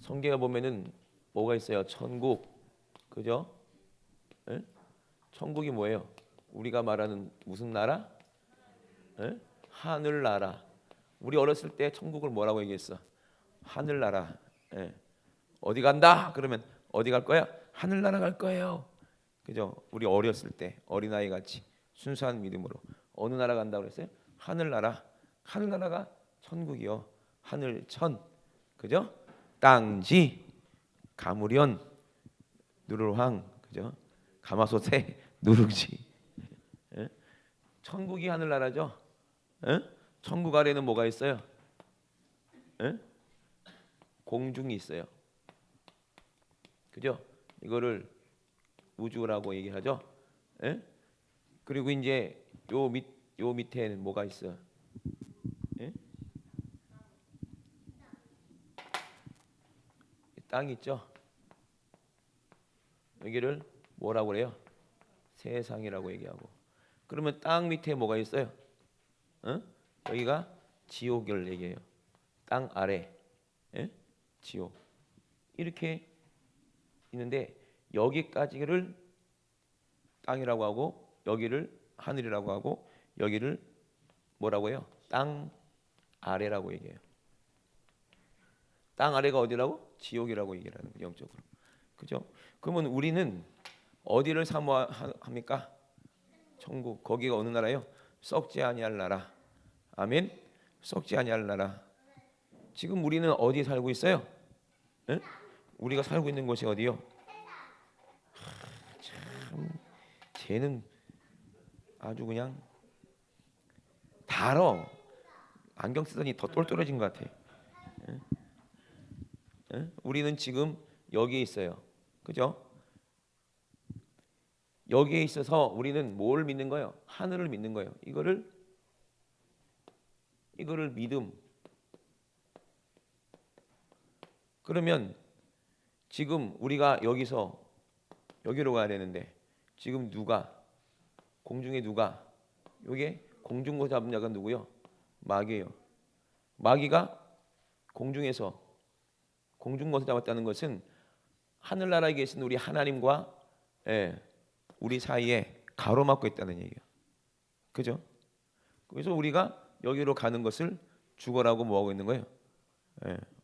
성경에 보면은 뭐가 있어요? 천국, 그죠? 예? 천국이 뭐예요? 우리가 말하는 무슨 나라? 예? 하늘나라. 우리 어렸을 때 천국을 뭐라고 얘기했어? 하늘나라. 예. 어디 간다? 그러면 어디 갈 거야? 하늘나라 갈 거예요. 그죠? 우리 어렸을 때 어린아이 같이 순수한 믿음으로 어느 나라 간다고 그랬어요? 하늘나라. 하늘나라가 천국이요. 하늘천. 그죠? 땅지, 가무련, 누르황, 그죠? 가마솥에 누룽지. 예? 천국이 하늘나라죠. 예? 천국 아래는 뭐가 있어요? 예? 공중이 있어요. 그죠? 이거를 우주라고 얘기하죠. 예? 그리고 이제 요 밑에는 뭐가 있어? 예? 땅 있죠. 여기를 뭐라고 그래요? 세상이라고 얘기하고. 그러면 땅 밑에 뭐가 있어요? 어? 여기가 지옥을 얘기해요. 땅 아래, 예? 지옥. 이렇게 있는데 여기까지를 땅이라고 하고 여기를 하늘이라고 하고 여기를 뭐라고 해요? 땅 아래라고 얘기해요. 땅 아래가 어디라고? 지옥이라고 얘기를 하는 거예요, 영적으로. 그죠? 그러면 우리는 어디를 사모합니까? 천국. 거기가 어느 나라예요? 썩지 아니할 나라. 아멘. 썩지 아니할 나라. 지금 우리는 어디 살고 있어요? 에? 우리가 살고 있는 곳이 어디요? 참, 쟤는 아주 그냥 달어. 안경 쓰더니 더 똘똘해진 것 같아. 에? 에? 우리는 지금 여기에 있어요. 그죠? 여기에 있어서 우리는 뭘 믿는 거예요? 하늘을 믿는 거예요. 이거를 믿음. 그러면 지금 우리가 여기서 여기로 가야 되는데 지금 누가 공중에 누가 요게 공중거 잡은 자가 누구요? 마귀예요. 마귀가 공중에서 공중것을 잡았다는 것은 하늘나라에 계신 우리 하나님과 우리 사이에 가로막고 있다는 얘기예요. 그죠? 그래서 우리가 여기로 가는 것을 죽어라고 뭐하고 있는 거예요?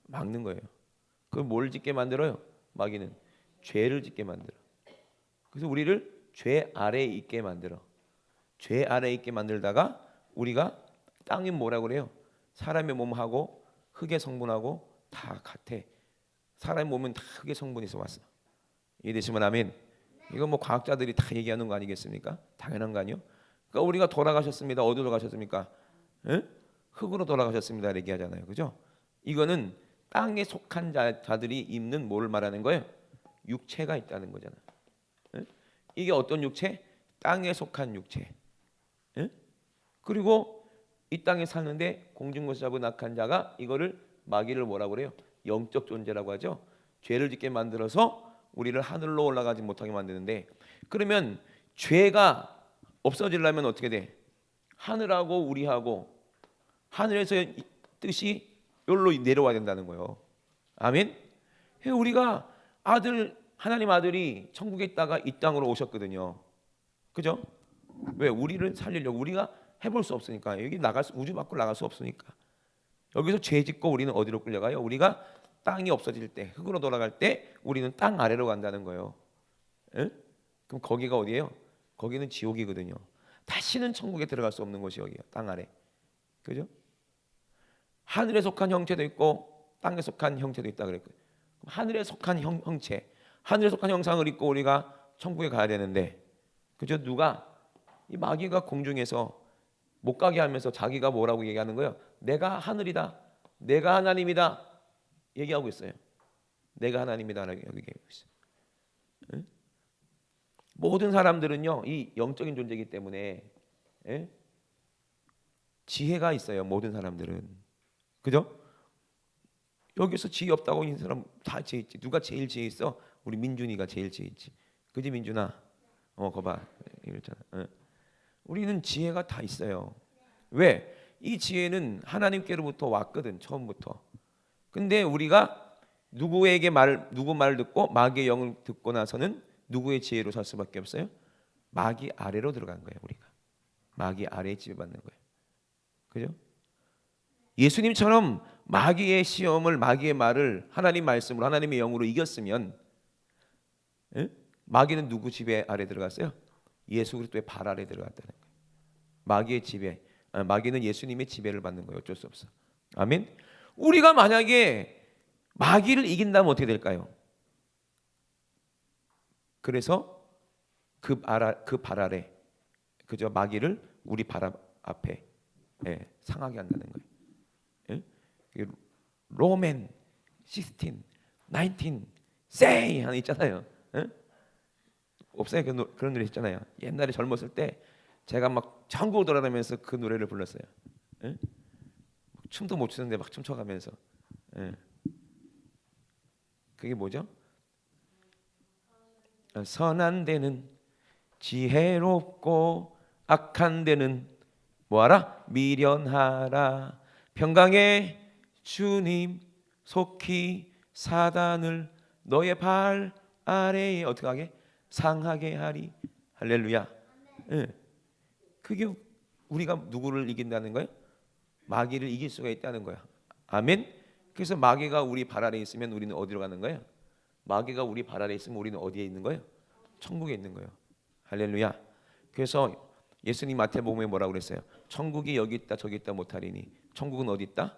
막는 거예요. 그걸 뭘 짓게 만들어요? 마귀는 죄를 짓게 만들어. 그래서 우리를 죄 아래에 있게 만들어. 죄 아래에 있게 만들다가 우리가 땅이 뭐라고 그래요? 사람의 몸하고 흙의 성분하고 다 같아. 사람의 몸은 다 흙의 성분에서 왔어. 이해되시면 아멘. 이건 뭐 과학자들이 다 얘기하는 거 아니겠습니까? 당연한 거 아니요? 그러니까 우리가 돌아가셨습니다. 어디로 가셨습니까? 흙으로 돌아가셨습니다. 얘기하잖아요. 그죠? 이거는 땅에 속한 자들이 입는 뭘 말하는 거예요? 육체가 있다는 거잖아. 이게 어떤 육체? 땅에 속한 육체. 그리고 이 땅에 사는데 공중것을 잡은 악한 자가 이거를 마귀를 뭐라고 그래요? 영적 존재라고 하죠. 죄를 짓게 만들어서 우리를 하늘로 올라가지 못하게 만드는데, 그러면 죄가 없어지려면 어떻게 돼? 하늘하고 우리하고 하늘에서의 뜻이 여기로 내려와야 된다는 거예요. 아멘. 우리가 하나님 아들이 천국에 있다가 이 땅으로 오셨거든요. 그죠? 왜? 우리를 살리려고. 우리가 해볼 수 없으니까. 여기 우주 밖으로 나갈 수 없으니까. 여기서 죄 짓고 우리는 어디로 끌려가요? 우리가 땅이 없어질 때, 흙으로 돌아갈 때 우리는 땅 아래로 간다는 거예요. 그럼 거기가 어디예요? 거기는 지옥이거든요. 다시는 천국에 들어갈 수 없는 곳이 여기야. 땅 아래. 그죠? 하늘에 속한 형체도 있고 땅에 속한 형체도 있다 그랬거든요. 하늘에 속한 형체, 하늘에 속한 형상을 입고 우리가 천국에 가야 되는데, 그죠? 이 마귀가 공중에서 못 가게 하면서 자기가 뭐라고 얘기하는 거예요? 내가 하늘이다, 내가 하나님이다 얘기하고 있어요. 내가 하나님이다라고 얘기하고 있어요. 모든 사람들은요, 이 영적인 존재이기 때문에 지혜가 있어요. 모든 사람들은. 그죠? 여기서 지혜 없다고 있는 사람 다 지혜 있지. 누가 제일 지혜 있어? 우리 민준이가 제일 지혜 있지. 그지 민준아? 거봐 이랬잖아. 우리는 지혜가 다 있어요. 왜? 이 지혜는 하나님께로부터 왔거든, 처음부터. 근데 우리가 누구 말을 듣고 마귀의 영을 듣고 나서는 누구의 지혜로 살 수밖에 없어요? 마귀 아래로 들어간 거예요. 우리가 마귀 아래에 지배받는 거예요. 그죠? 예수님처럼 마귀의 시험을, 마귀의 말을 하나님 말씀으로, 하나님의 영으로 이겼으면, 마귀는 누구 지배 아래 들어갔어요? 예수 그리스도의 발 아래 들어갔다는 거예요. 마귀의 지배, 마귀는 예수님의 지배를 받는 거예요. 어쩔 수 없어. 아멘. 우리가 만약에 마귀를 이긴다면 어떻게 될까요? 그래서 그 발 아래, 그죠? 마귀를 우리 발 앞에 상하게 한다는 거예요. 로맨 16, 19, say 하나 있잖아요. 없어요? 그런 노래 있잖아요. 옛날에 젊었을 때 제가 막 전국을 돌아다니면서 그 노래를 불렀어요. 춤도 못 추는데 막 춤춰가면서. 그게 뭐죠? 선한 데는 지혜롭고 악한 데는 뭐하라? 미련하라. 평강의 주님 속히 사단을 너의 발 아래에 어떻게 하게? 상하게 하리. 할렐루야. 그게 우리가 누구를 이긴다는 거예요? 마귀를 이길 수가 있다는 거야. 아멘. 그래서 마귀가 우리 발 아래에 있으면 우리는 어디로 가는 거예요? 마귀가 우리 발 아래에 있으면 우리는 어디에 있는 거예요? 천국에 있는 거예요. 할렐루야. 그래서 예수님 마태복음에 뭐라고 그랬어요? 천국이 여기 있다 저기 있다 못하리니 천국은 어디 있다?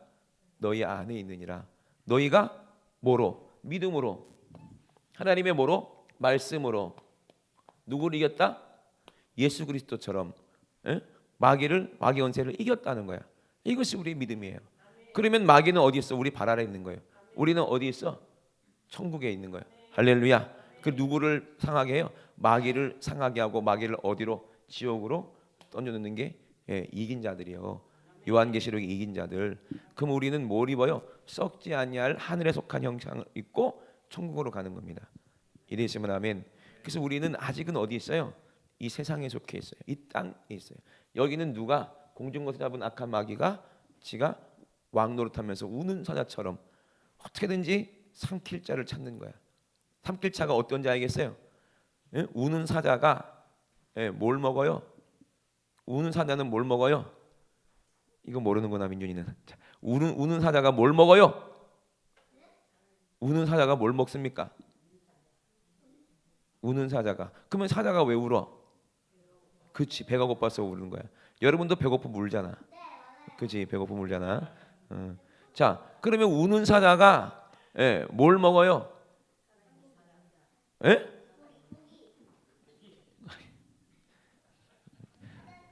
너희 안에 있느니라. 너희가 뭐로? 믿음으로, 하나님의 뭐로? 말씀으로. 누구를 이겼다? 예수 그리스도처럼 마귀 원세를 이겼다는 거야. 이것이 우리의 믿음이에요. 그러면 마귀는 어디 있어? 우리 발 아래 있는 거예요. 우리는 어디 있어? 천국에 있는 거예요. 할렐루야. 그 누구를 상하게 해요? 마귀를 상하게 하고 마귀를 어디로? 지옥으로 던져놓는 게 이긴 자들이요. 요한계시록에 이긴 자들. 그럼 우리는 뭘 입어요? 썩지 아니할 하늘에 속한 형상을 입고 천국으로 가는 겁니다. 이래시면 아멘. 그래서 우리는 아직은 어디 있어요? 이 세상에 속해 있어요. 이 땅에 있어요. 여기는 누가 공중에서 잡은 악한 마귀가 지가 왕노릇하면서 우는 사자처럼 어떻게든지 삼킬 자를 찾는 거야. 삼킬 자가 어떤 자이겠어요? 우는 사자가 뭘 먹어요? 우는 사자는 뭘 먹어요? 이거 모르는구나 민준이는. 우는 사자가 뭘 먹어요? 우는 사자가 뭘 먹습니까? 우는 사자가. 그러면 사자가 왜 울어? 그치, 배가 고파서 우는 거야. 여러분도 배고프면 울잖아. 그치, 배고프면 울잖아. 자, 그러면 우는 사자가 뭘 먹어요?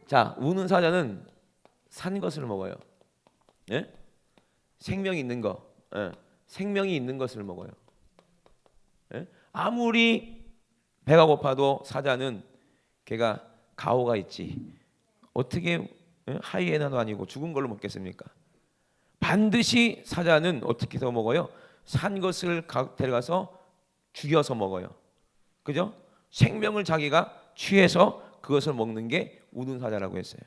자, 우는 사자는 산 것을 먹어요. 생명이 있는 거, 생명이 있는 것을 먹어요. 아무리 배가 고파도 사자는 걔가 가오가 있지. 어떻게 하이에나도 아니고 죽은 걸로 먹겠습니까? 반드시 사자는 어떻게 해서 먹어요? 산 것을 데려가서 죽여서 먹어요. 그죠? 생명을 자기가 취해서 그것을 먹는 게 우는 사자라고 했어요.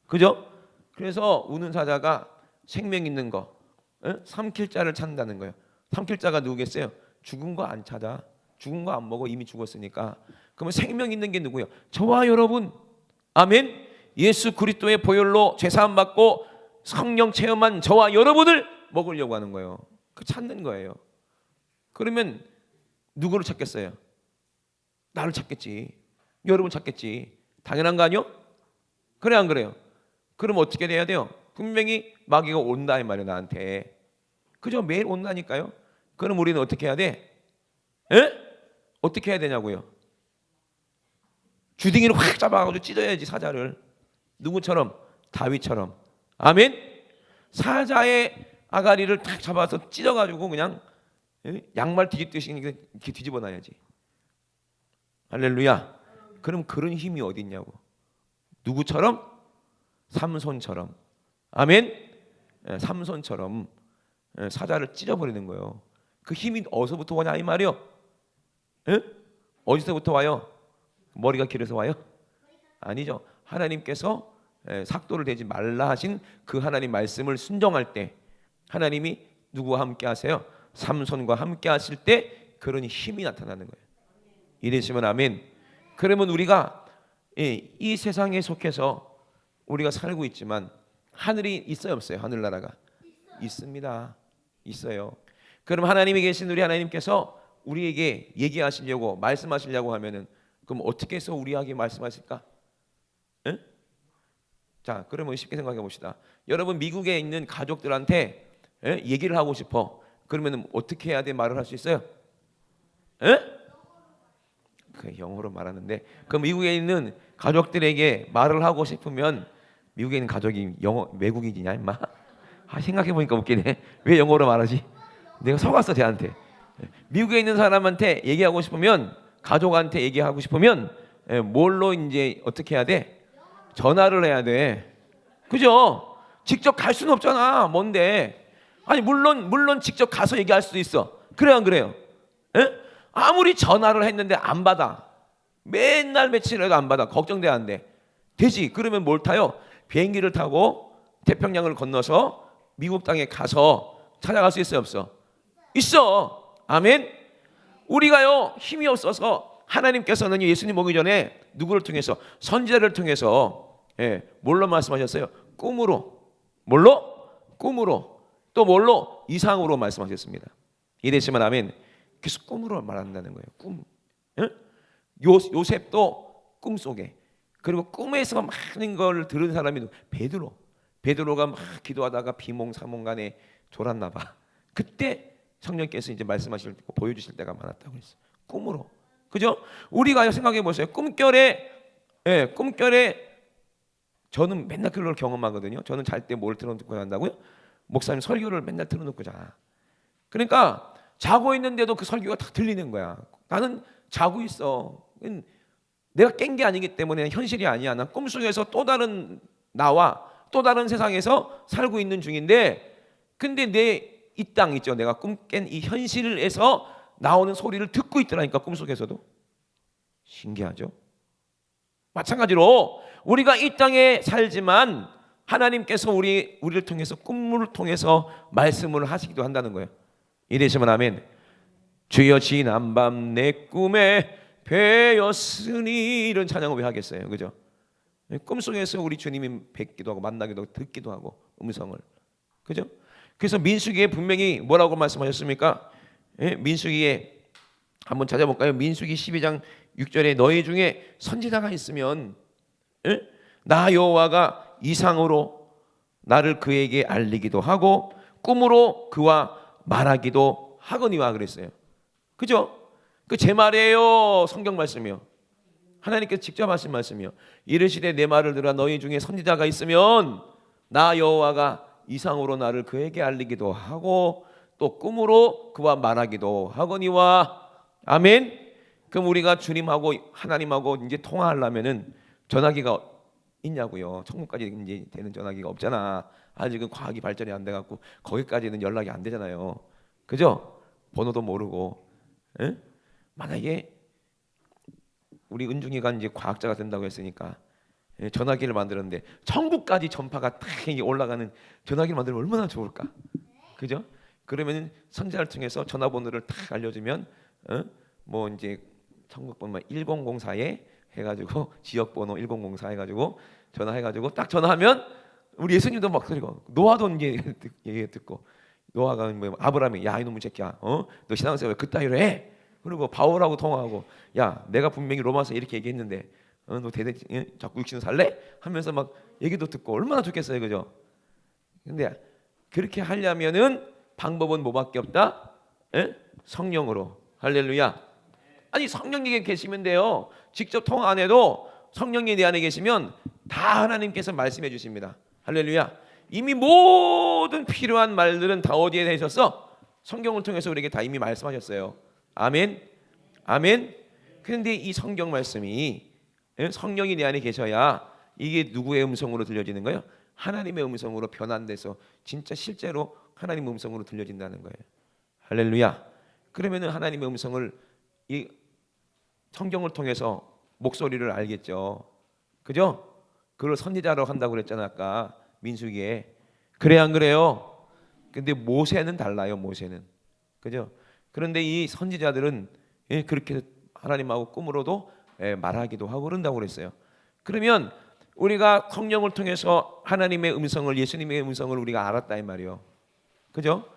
그죠? 그래서 우는 사자가 생명 있는 거, 삼킬 자를 찾는다는 거예요. 삼킬 자가 누구겠어요? 죽은 거 안 찾아. 죽은 거 안 먹어. 이미 죽었으니까. 그러면 생명 있는 게 누구예요? 저와 여러분. 아멘. 예수 그리스도의 보혈로 죄사함 받고 성령 체험한 저와 여러분을 먹으려고 하는 거예요. 그 찾는 거예요. 그러면 누구를 찾겠어요? 나를 찾겠지. 여러분 찾겠지. 당연한 거 아니요? 그래 안 그래요? 그럼 어떻게 돼야 돼요? 분명히 마귀가 온다 이 말이에요. 나한테. 그죠? 매일 온다니까요. 그럼 우리는 어떻게 해야 돼? 어떻게 해야 되냐고요? 주둥이를 확 잡아가지고 찢어야지 사자를. 누구처럼? 다윗처럼. 아멘. 사자의 아가리를 탁 잡아서 찢어가지고 그냥 양말 뒤집듯이 이렇게 뒤집어 놔야지. 할렐루야. 그럼 그런 힘이 어디 있냐고. 누구처럼? 삼손처럼. 아멘. 삼손처럼 사자를 찢어버리는 거예요. 그 힘이 어디서부터 오냐 이 말이요. 어디서부터 와요? 머리가 길어서 와요? 아니죠. 하나님께서 삭도를 대지 말라 하신 그 하나님 말씀을 순종할 때 하나님이 누구와 함께 하세요? 삼손과 함께 하실 때 그런 힘이 나타나는 거예요. 이러시면 아멘. 그러면 우리가 이 세상에 속해서 우리가 살고 있지만 하늘이 있어요 없어요? 하늘나라가 있습니다. 있어요. 그럼 하나님이 계신 우리 하나님께서 우리에게 얘기하시려고 말씀하시려고 하면은 그럼 어떻게 해서 우리에게 말씀하실까? 에? 자, 그러면 쉽게 생각해 봅시다. 여러분 미국에 있는 가족들한테 얘기를 하고 싶어. 그러면 어떻게 해야 돼? 말을 할 수 있어요? 에? 그 영어로 말하는데 그 미국에 있는 가족들에게 말을 하고 싶으면 미국에 있는 가족이 영어 외국인이냐 임마? 생각해 보니까 웃기네. 왜 영어로 말하지? 내가 속았어 쟤한테. 미국에 있는 사람한테 얘기하고 싶으면 가족한테 얘기하고 싶으면 뭘로 이제 어떻게 해야 돼? 전화를 해야 돼. 그죠? 직접 갈 수는 없잖아. 뭔데? 아니 물론 직접 가서 얘기할 수도 있어. 그래요 안 그래요? 에? 아무리 전화를 했는데 안 받아. 맨날 며칠 해도 안 받아. 걱정돼 안 돼. 되지. 그러면 뭘 타요? 비행기를 타고 태평양을 건너서 미국 땅에 가서 찾아갈 수 있어요 없어? 있어. 아멘. 우리가요 힘이 없어서 하나님께서는 예수님 오기 전에 누구를 통해서 선지자를 통해서 뭘로 말씀하셨어요? 꿈으로. 뭘로? 꿈으로. 또 뭘로? 이상으로 말씀하셨습니다. 이래시면 아멘. 그래서 꿈으로 말한다는 거예요. 꿈. 요셉도 꿈속에. 그리고 꿈에서 많은 걸 들은 사람이 베드로. 베드로가 막 기도하다가 비몽사몽간에 졸았나 봐. 그때 성령께서 이제 말씀하실 때 보여주실 때가 많았다고 했어요. 꿈으로. 그죠? 우리가 생각해 보세요. 꿈결에 저는 맨날 그걸 경험하거든요. 저는 잘 때 뭘 틀어놓고 잔다고요? 목사님 설교를 맨날 틀어놓고 자. 그러니까 자고 있는데도 그 설교가 다 들리는 거야. 나는 자고 있어. 내가 깬 게 아니기 때문에 현실이 아니야. 난 꿈속에서 또 다른 나와 또 다른 세상에서 살고 있는 중인데, 근데 내 이 땅 있죠. 내가 꿈 깬 이 현실에서 나오는 소리를 듣고 있더라니까. 꿈속에서도. 신기하죠? 마찬가지로 우리가 이 땅에 살지만 하나님께서 우리를 통해서 꿈을 통해서 말씀을 하시기도 한다는 거예요. 이래시면 아멘. 주여 지난밤 내 꿈에 뵈었으니 이런 찬양을 왜 하겠어요? 그죠? 꿈속에서 우리 주님이 뵙기도 하고 만나기도 하고 듣기도 하고 음성을. 그죠? 그래서 민수기에 분명히 뭐라고 말씀하셨습니까? 민수기에 한번 찾아볼까요? 민수기 12장 6절에 너희 중에 선지자가 있으면 나 여호와가 이상으로 나를 그에게 알리기도 하고 꿈으로 그와 말하기도 하거니와 그랬어요. 그죠? 그 제 말이에요. 성경 말씀이요. 하나님께서 직접 하신 말씀이요. 이르시되 내 말을 들어 너희 중에 선지자가 있으면 나 여호와가 이상으로 나를 그에게 알리기도 하고 또 꿈으로 그와 말하기도 하거니와. 아멘. 그럼 우리가 주님하고 하나님하고 이제 통화하려면은 전화기가 있냐고요. 천국까지 이제 되는 전화기가 없잖아. 아직은 과학이 발전이 안 돼갖고 거기까지는 연락이 안 되잖아요. 그죠? 번호도 모르고. 만약에 우리 은중이가 이제 과학자가 된다고 했으니까 전화기를 만들었는데 천국까지 전파가 딱 올라가는 전화기를 만들면 얼마나 좋을까? 그죠? 그러면 선지자를 통해서 전화번호를 딱 알려주면 뭐 이제 천국번호 1004에 해가지고 지역번호 1004 해가지고 전화해가지고 딱 전화하면 우리 예수님도 막 그리고 노아도 이제 얘기 듣고 노아가 뭐 아브라함이 야 이놈의 새끼야, 너 신앙생활 왜 그따위로 해? 그리고 바울하고 통화하고 야 내가 분명히 로마서 이렇게 얘기했는데 너 자꾸 육신으로 살래? 하면서 막 얘기도 듣고 얼마나 좋겠어요, 그죠? 근데 그렇게 하려면은 방법은 뭐밖에 없다? 성령으로. 할렐루야. 아니 성령님이 계시면 돼요. 직접 통화 안 해도 성령이 내 안에 계시면 다 하나님께서 말씀해 주십니다. 할렐루야. 이미 모든 필요한 말들은 다 어디에 계셨어? 성경을 통해서 우리에게 다 이미 말씀하셨어요. 아멘. 아멘. 그런데 이 성경 말씀이 성령이 내 안에 계셔야 이게 누구의 음성으로 들려지는 거예요? 하나님의 음성으로 변환돼서 진짜 실제로 하나님의 음성으로 들려진다는 거예요. 할렐루야. 그러면은 하나님의 음성을 이 성경을 통해서 목소리를 알겠죠. 그죠? 그걸 선지자로 한다고 그랬잖아 아까 민수기에. 그래 안 그래요? 근데 모세는 달라요. 모세는. 그죠? 그런데 이 선지자들은 그렇게 하나님하고 꿈으로도 말하기도 하고 그런다고 그랬어요. 그러면 우리가 성령을 통해서 하나님의 음성을, 예수님의 음성을 우리가 알았다 이 말이요. 그죠?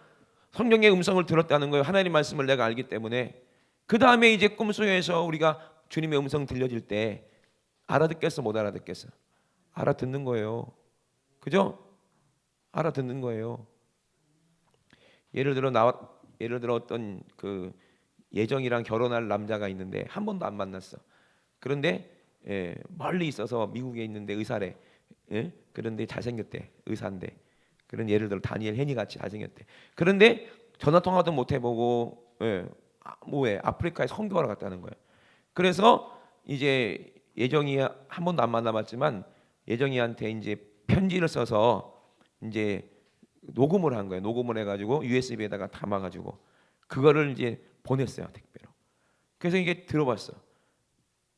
성령의 음성을 들었다는 거예요. 하나님 말씀을 내가 알기 때문에. 그 다음에 이제 꿈속에서 우리가 주님의 음성 들려질 때 알아듣겠어, 못 알아듣겠어? 알아듣는 거예요. 그죠? 알아듣는 거예요. 예를 들어 어떤 그 예정이랑 결혼할 남자가 있는데 한 번도 안 만났어. 그런데 멀리 있어서 미국에 있는데 의사래. 그런데 잘생겼대. 의사인데. 그런 예를 들어 다니엘 헨이 같이 잘생겼대. 그런데 전화 통화도 못 해보고 아프리카에 선교하러 갔다는 거예요. 그래서 이제 예정이 한 번도 안 만나봤지만 예정이한테 이제 편지를 써서 이제 녹음을 한 거예요. 녹음을 해가지고 USB에다가 담아가지고 그거를 이제 보냈어요, 택배로. 그래서 이게 들어봤어.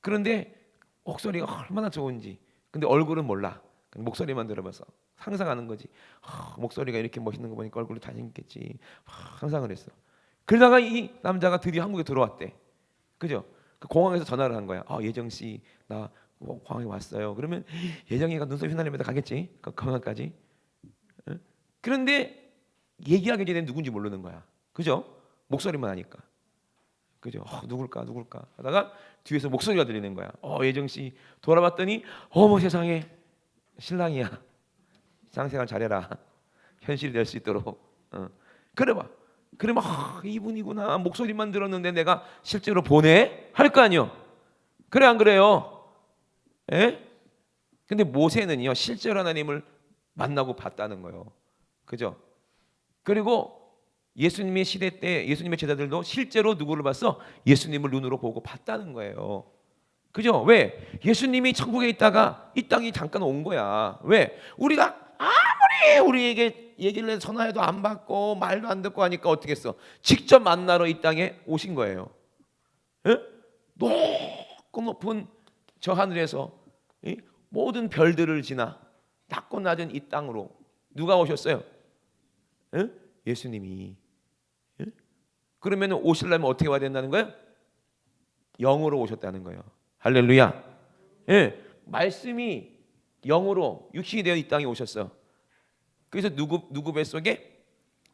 그런데 목소리가 얼마나 좋은지. 근데 얼굴은 몰라. 목소리만 들어봐서 상상하는 거지. 목소리가 이렇게 멋있는 거 보니까 얼굴이 잘생겼겠지. 상상을 했어. 그러다가 이 남자가 드디어 한국에 들어왔대. 그죠? 그 공항에서 전화를 한 거야. 예정 씨, 나 공항에 왔어요. 그러면 예정이가 눈썹 휘날리면서 가겠지. 공항까지. 그런데 얘기하기 전에 누군지 모르는 거야. 그죠? 목소리만 하니까. 그죠? 누굴까 하다가 뒤에서 목소리가 들리는 거야. 예정 씨 돌아봤더니 어머 세상에 신랑이야. 상생활 잘해라. 현실이 될 수 있도록. 그래봐. 그러면 이분이구나. 목소리만 들었는데 내가 실제로 보내? 할 거 아니요. 그래 안 그래요? 예? 근데 모세는요 실제로 하나님을 만나고 봤다는 거예요. 그죠? 그리고 예수님의 시대 때 예수님의 제자들도 실제로 누구를 봤어? 예수님을 눈으로 보고 봤다는 거예요. 그죠? 왜? 예수님이 천국에 있다가 이 땅에 잠깐 온 거야. 왜? 우리가 아무리 우리에게 얘기를 해서 전화해도 안 받고 말도 안 듣고 하니까 어떻게 했어? 직접 만나러 이 땅에 오신 거예요. 예? 높은 저 하늘에서 모든 별들을 지나 낮고 낮은 이 땅으로 누가 오셨어요? 예수님이. 그러면 오시려면 어떻게 와야 된다는 거예요? 영으로 오셨다는 거예요. 할렐루야. 말씀이 영으로 육신이 되어 이 땅에 오셨어. 그래서 누구 뱃속에?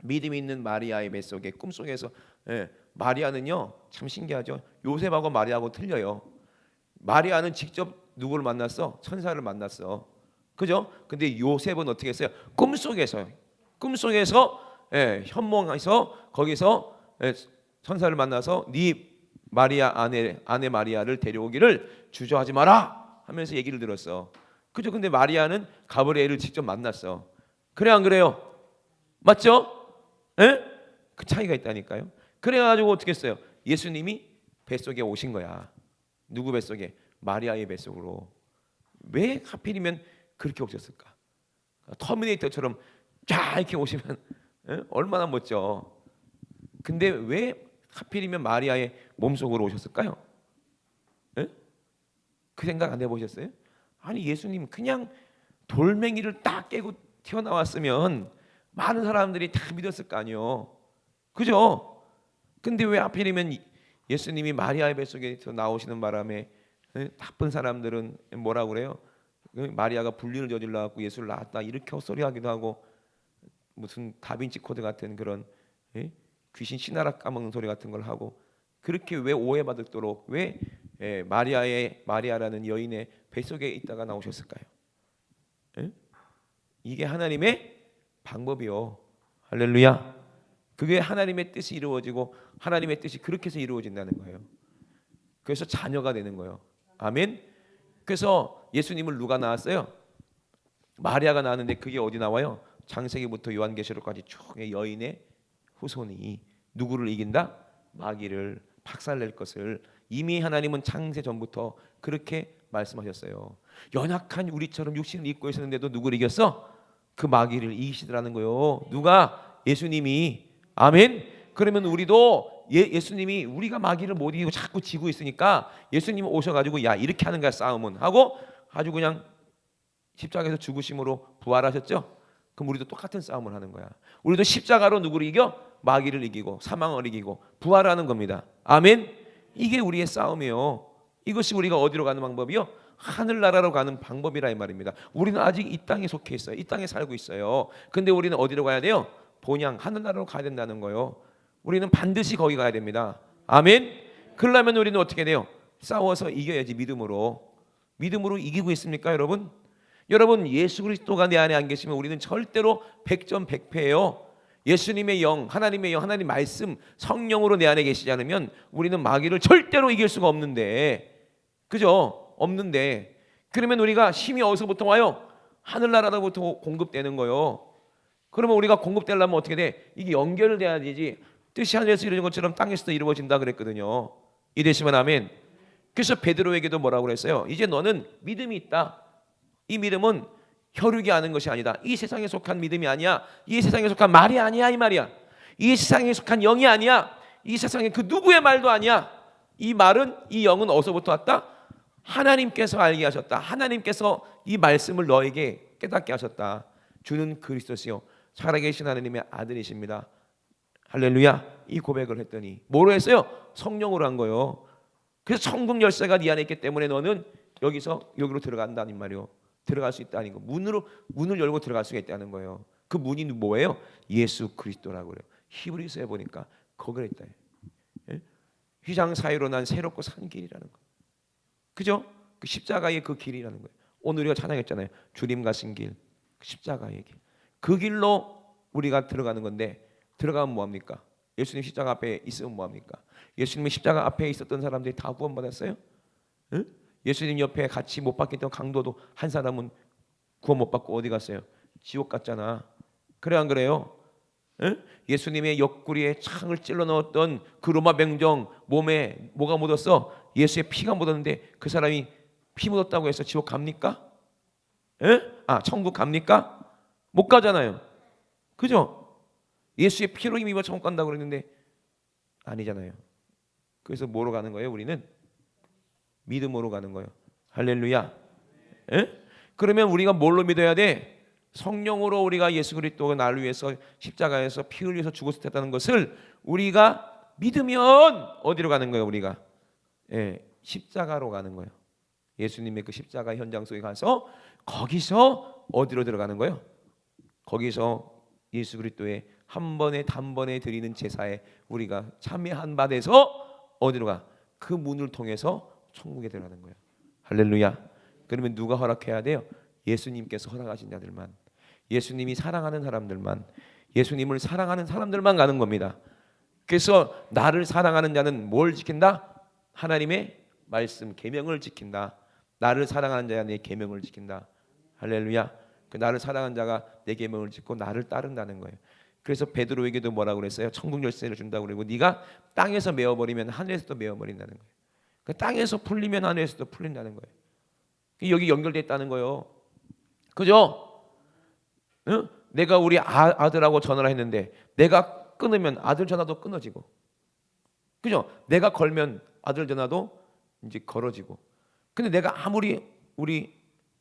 믿음이 있는 마리아의 뱃속에 꿈속에서. 마리아는요 참 신기하죠. 요셉하고 마리아하고 틀려요. 마리아는 직접 누구를 만났어? 천사를 만났어. 그죠? 근데 요셉은 어떻게 했어요? 꿈속에서 현몽에서 거기서 천사를 만나서 네 마리아 아내 마리아를 데려오기를 주저하지 마라 하면서 얘기를 들었어. 그죠? 근데 마리아는 가브리엘을 직접 만났어. 그래 안 그래요? 맞죠? 그 차이가 있다니까요. 그래가지고 어떻게 했어요? 예수님이 뱃속에 오신 거야. 누구 뱃속에? 마리아의 뱃속으로. 왜 하필이면 그렇게 오셨을까? 터미네이터처럼 쫙 이렇게 오시면 얼마나 멋져. 근데 왜 하필이면 마리아의 몸속으로 오셨을까요? 그 생각 안 해보셨어요? 아니 예수님 그냥 돌멩이를 딱 깨고 튀어나왔으면 많은 사람들이 다 믿었을 거 아니에요. 그죠? 근데 왜 하필이면 예수님이 마리아의 뱃속에서 나오시는 바람에 나쁜 사람들은 뭐라고 그래요? 마리아가 불륜을 저질러 갖고 예수를 낳았다 이렇게 헛소리하기도 하고 무슨 다빈치 코드 같은 그런 귀신 신하락 까먹는 소리 같은 걸 하고 그렇게 왜 오해받도록 왜 마리아라는 여인의 뱃속에 있다가 나오셨을까요? 이게 하나님의 방법이요. 할렐루야. 그게 하나님의 뜻이 이루어지고 하나님의 뜻이 그렇게 해서 이루어진다는 거예요. 그래서 자녀가 되는 거예요. 아멘. 그래서 예수님을 누가 낳았어요? 마리아가 낳았는데 그게 어디 나와요? 창세기부터 요한계시록까지 쭉 여인의 후손이 누구를 이긴다? 마귀를 박살낼 것을 이미 하나님은 창세 전부터 그렇게 말씀하셨어요. 연약한 우리처럼 육신을 입고 있었는데도 누구를 이겼어? 그 마귀를 이기시더라는 거예요. 누가? 예수님이. 아멘. 그러면 우리도 예수님이 우리가 마귀를 못 이기고 자꾸 지고 있으니까 예수님이 오셔가지고 야 이렇게 하는 거야 싸움은 하고 아주 그냥 십자가에서 죽으심으로 부활하셨죠. 그럼 우리도 똑같은 싸움을 하는 거야. 우리도 십자가로 누구를 이겨? 마귀를 이기고 사망을 이기고 부활하는 겁니다. 아멘. 이게 우리의 싸움이에요. 이것이 우리가 어디로 가는 방법이요? 하늘나라로 가는 방법이라 이 말입니다. 우리는 아직 이 땅에 속해 있어요. 이 땅에 살고 있어요. 근데 우리는 어디로 가야 돼요? 본향 하늘나라로 가야 된다는 거예요. 우리는 반드시 거기 가야 됩니다. 아멘. 그러려면 우리는 어떻게 돼요? 싸워서 이겨야지. 믿음으로 이기고 있습니까 여러분? 여러분 예수 그리스도가 내 안에 안 계시면 우리는 절대로 100점 100패예요. 예수님의 영, 하나님의 영, 하나님 말씀, 성령으로 내 안에 계시지 않으면 우리는 마귀를 절대로 이길 수가 없는데, 그죠? 없는데, 그러면 우리가 힘이 어디서부터 와요? 하늘나라로부터 공급되는 거요. 그러면 우리가 공급되려면 어떻게 돼? 이게 연결돼야 되지. 뜻이 하늘에서 이루어진 것처럼 땅에서도 이루어진다 그랬거든요. 이되시면 아멘. 그래서 베드로에게도 뭐라고 그랬어요? 이제 너는 믿음이 있다. 이 믿음은 혈육이 아는 것이 아니다. 이 세상에 속한 믿음이 아니야. 이 세상에 속한 말이 아니야 이 말이야. 이 세상에 속한 영이 아니야. 이 세상에 그 누구의 말도 아니야. 이 말은, 이 영은 어디서부터 왔다? 하나님께서 알게 하셨다. 하나님께서 이 말씀을 너에게 깨닫게 하셨다. 주는 그리스도시요 살아계신 하나님의 아들이십니다. 할렐루야. 이 고백을 했더니 뭐로 했어요? 성령으로 한 거예요. 그래서 천국 열쇠가 네 안에 있기 때문에 너는 여기로 들어간다는 말이요. 들어갈 수 있다는 거. 문을 열고 들어갈 수가 있다는 거예요. 그 문이 뭐예요? 예수 그리스도라고 그래요. 히브리서에 보니까 거기에 있다. 예? 휘장 사이로 난 새롭고 산 길이라는 거. 그죠? 그 십자가의 그 길이라는 거예요. 오늘 우리가 찬양했잖아요. 주님 가신 길, 십자가의 길. 그 길로 우리가 들어가는 건데 들어가면 뭐합니까? 예수님 십자가 앞에 있으면 뭐합니까? 예수님의 십자가 앞에 있었던 사람들이 다 구원받았어요? 응? 예수님 옆에 같이 못 박혔던 강도도 한 사람은 구원 못 받고 어디 갔어요? 지옥 갔잖아. 그래 안 그래요? 응? 예수님의 옆구리에 창을 찔러 넣었던 그 로마 병정 몸에 뭐가 묻었어? 예수의 피가 묻었는데 그 사람이 피 묻었다고 해서 지옥 갑니까? 응? 천국 갑니까? 못 가잖아요. 그죠? 예수의 피로 힘입어 천국 간다고 그랬는데 아니잖아요. 그래서 뭐로 가는 거예요? 우리는 믿음으로 가는 거예요. 할렐루야. 에? 그러면 우리가 뭘로 믿어야 돼? 성령으로 우리가 예수 그리스도가 나를 위해서 십자가에서 피 흘려서 죽었을 때다는 것을 우리가 믿으면 어디로 가는 거예요? 우리가 십자가로 가는 거예요. 예수님의 그 십자가 현장 속에 가서 거기서 어디로 들어가는 거예요? 거기서 예수 그리스도의 한 번에 단번에 드리는 제사에 우리가 참여한 바 돼서 어디로 가? 그 문을 통해서 천국에 들어가는 거예요. 할렐루야. 그러면 누가 허락해야 돼요? 예수님께서 허락하신 자들만, 예수님이 사랑하는 사람들만, 예수님을 사랑하는 사람들만 가는 겁니다. 그래서 나를 사랑하는 자는 뭘 지킨다? 하나님의 말씀 계명을 지킨다. 나를 사랑하는 자야 내 계명을 지킨다. 할렐루야. 그 나를 사랑하는 자가 내 계명을 지키고 나를 따른다는 거예요. 그래서 베드로에게도 뭐라고 그랬어요? 천국 열쇠를 준다고 그러고 네가 땅에서 메어버리면 하늘에서도 메어버린다는 거예요. 그 땅에서 풀리면 하늘에서도 풀린다는 거예요. 여기 연결돼 있다는 거예요. 그죠? 응? 내가 우리 아들하고 전화를 했는데 내가 끊으면 아들 전화도 끊어지고, 그죠? 내가 걸면 아들 전화도 이제 걸어지고. 근데 내가 아무리 우리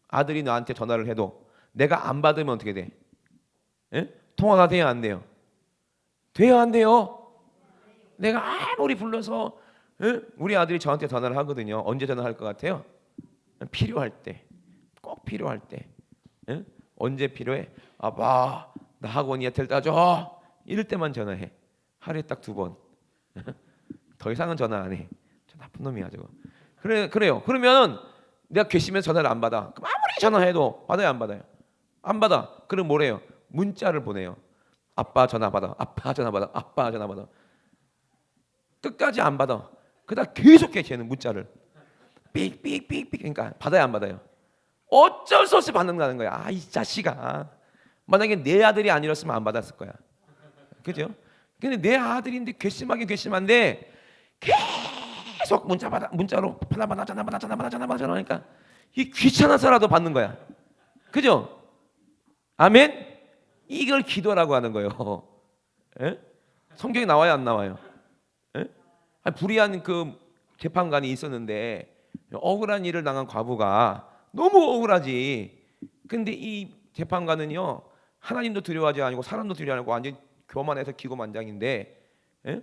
아들이 나한테 전화를 해도 내가 안 받으면 어떻게 돼? 예? 통화가 돼야 안 돼요? 돼야 안 돼요? 내가 아무리 불러서 우리 아들이 저한테 전화를 하거든요. 언제 전화할 것 같아요? 필요할 때, 꼭 필요할 때. 언제 필요해? 아빠 나 학원이야 데려다 줘. 이럴 때만 전화해. 하루에 딱 2번. 더 이상은 전화 안 해. 저 나쁜 놈이야 저거. 그래요. 그러면 내가 괘씸해서 전화를 안 받아. 그럼 아무리 전화해도 받아요 안 받아요? 안 받아. 그럼 뭐래요? 문자를 보내요. 아빠 전화 받아. 아빠 전화 받아. 아빠 전화 받아. 끝까지 안 받아. 그다음 계속해 쟤는 문자를 삑삑삑삑. 그러니까 받아야 안 받아요? 어쩔 수 없이 받는다는 거야. 이 자식아. 만약에 내 아들이 아니었으면 안 받았을 거야. 그죠? 근데 내 아들인데 괘씸하긴 괘씸한데 계속 문자로 전화 하니까 이 귀찮아서라도 받는 거야. 그죠? 아멘. 이걸 기도라고 하는 거예요. 에? 성경에 나와요 안 나와요? 불의한 그 재판관이 있었는데 억울한 일을 당한 과부가 너무 억울하지. 근데 이 재판관은요 하나님도 두려워하지 않고 사람도 두려워하지 않고 완전 교만해서 기고만장인데, 예?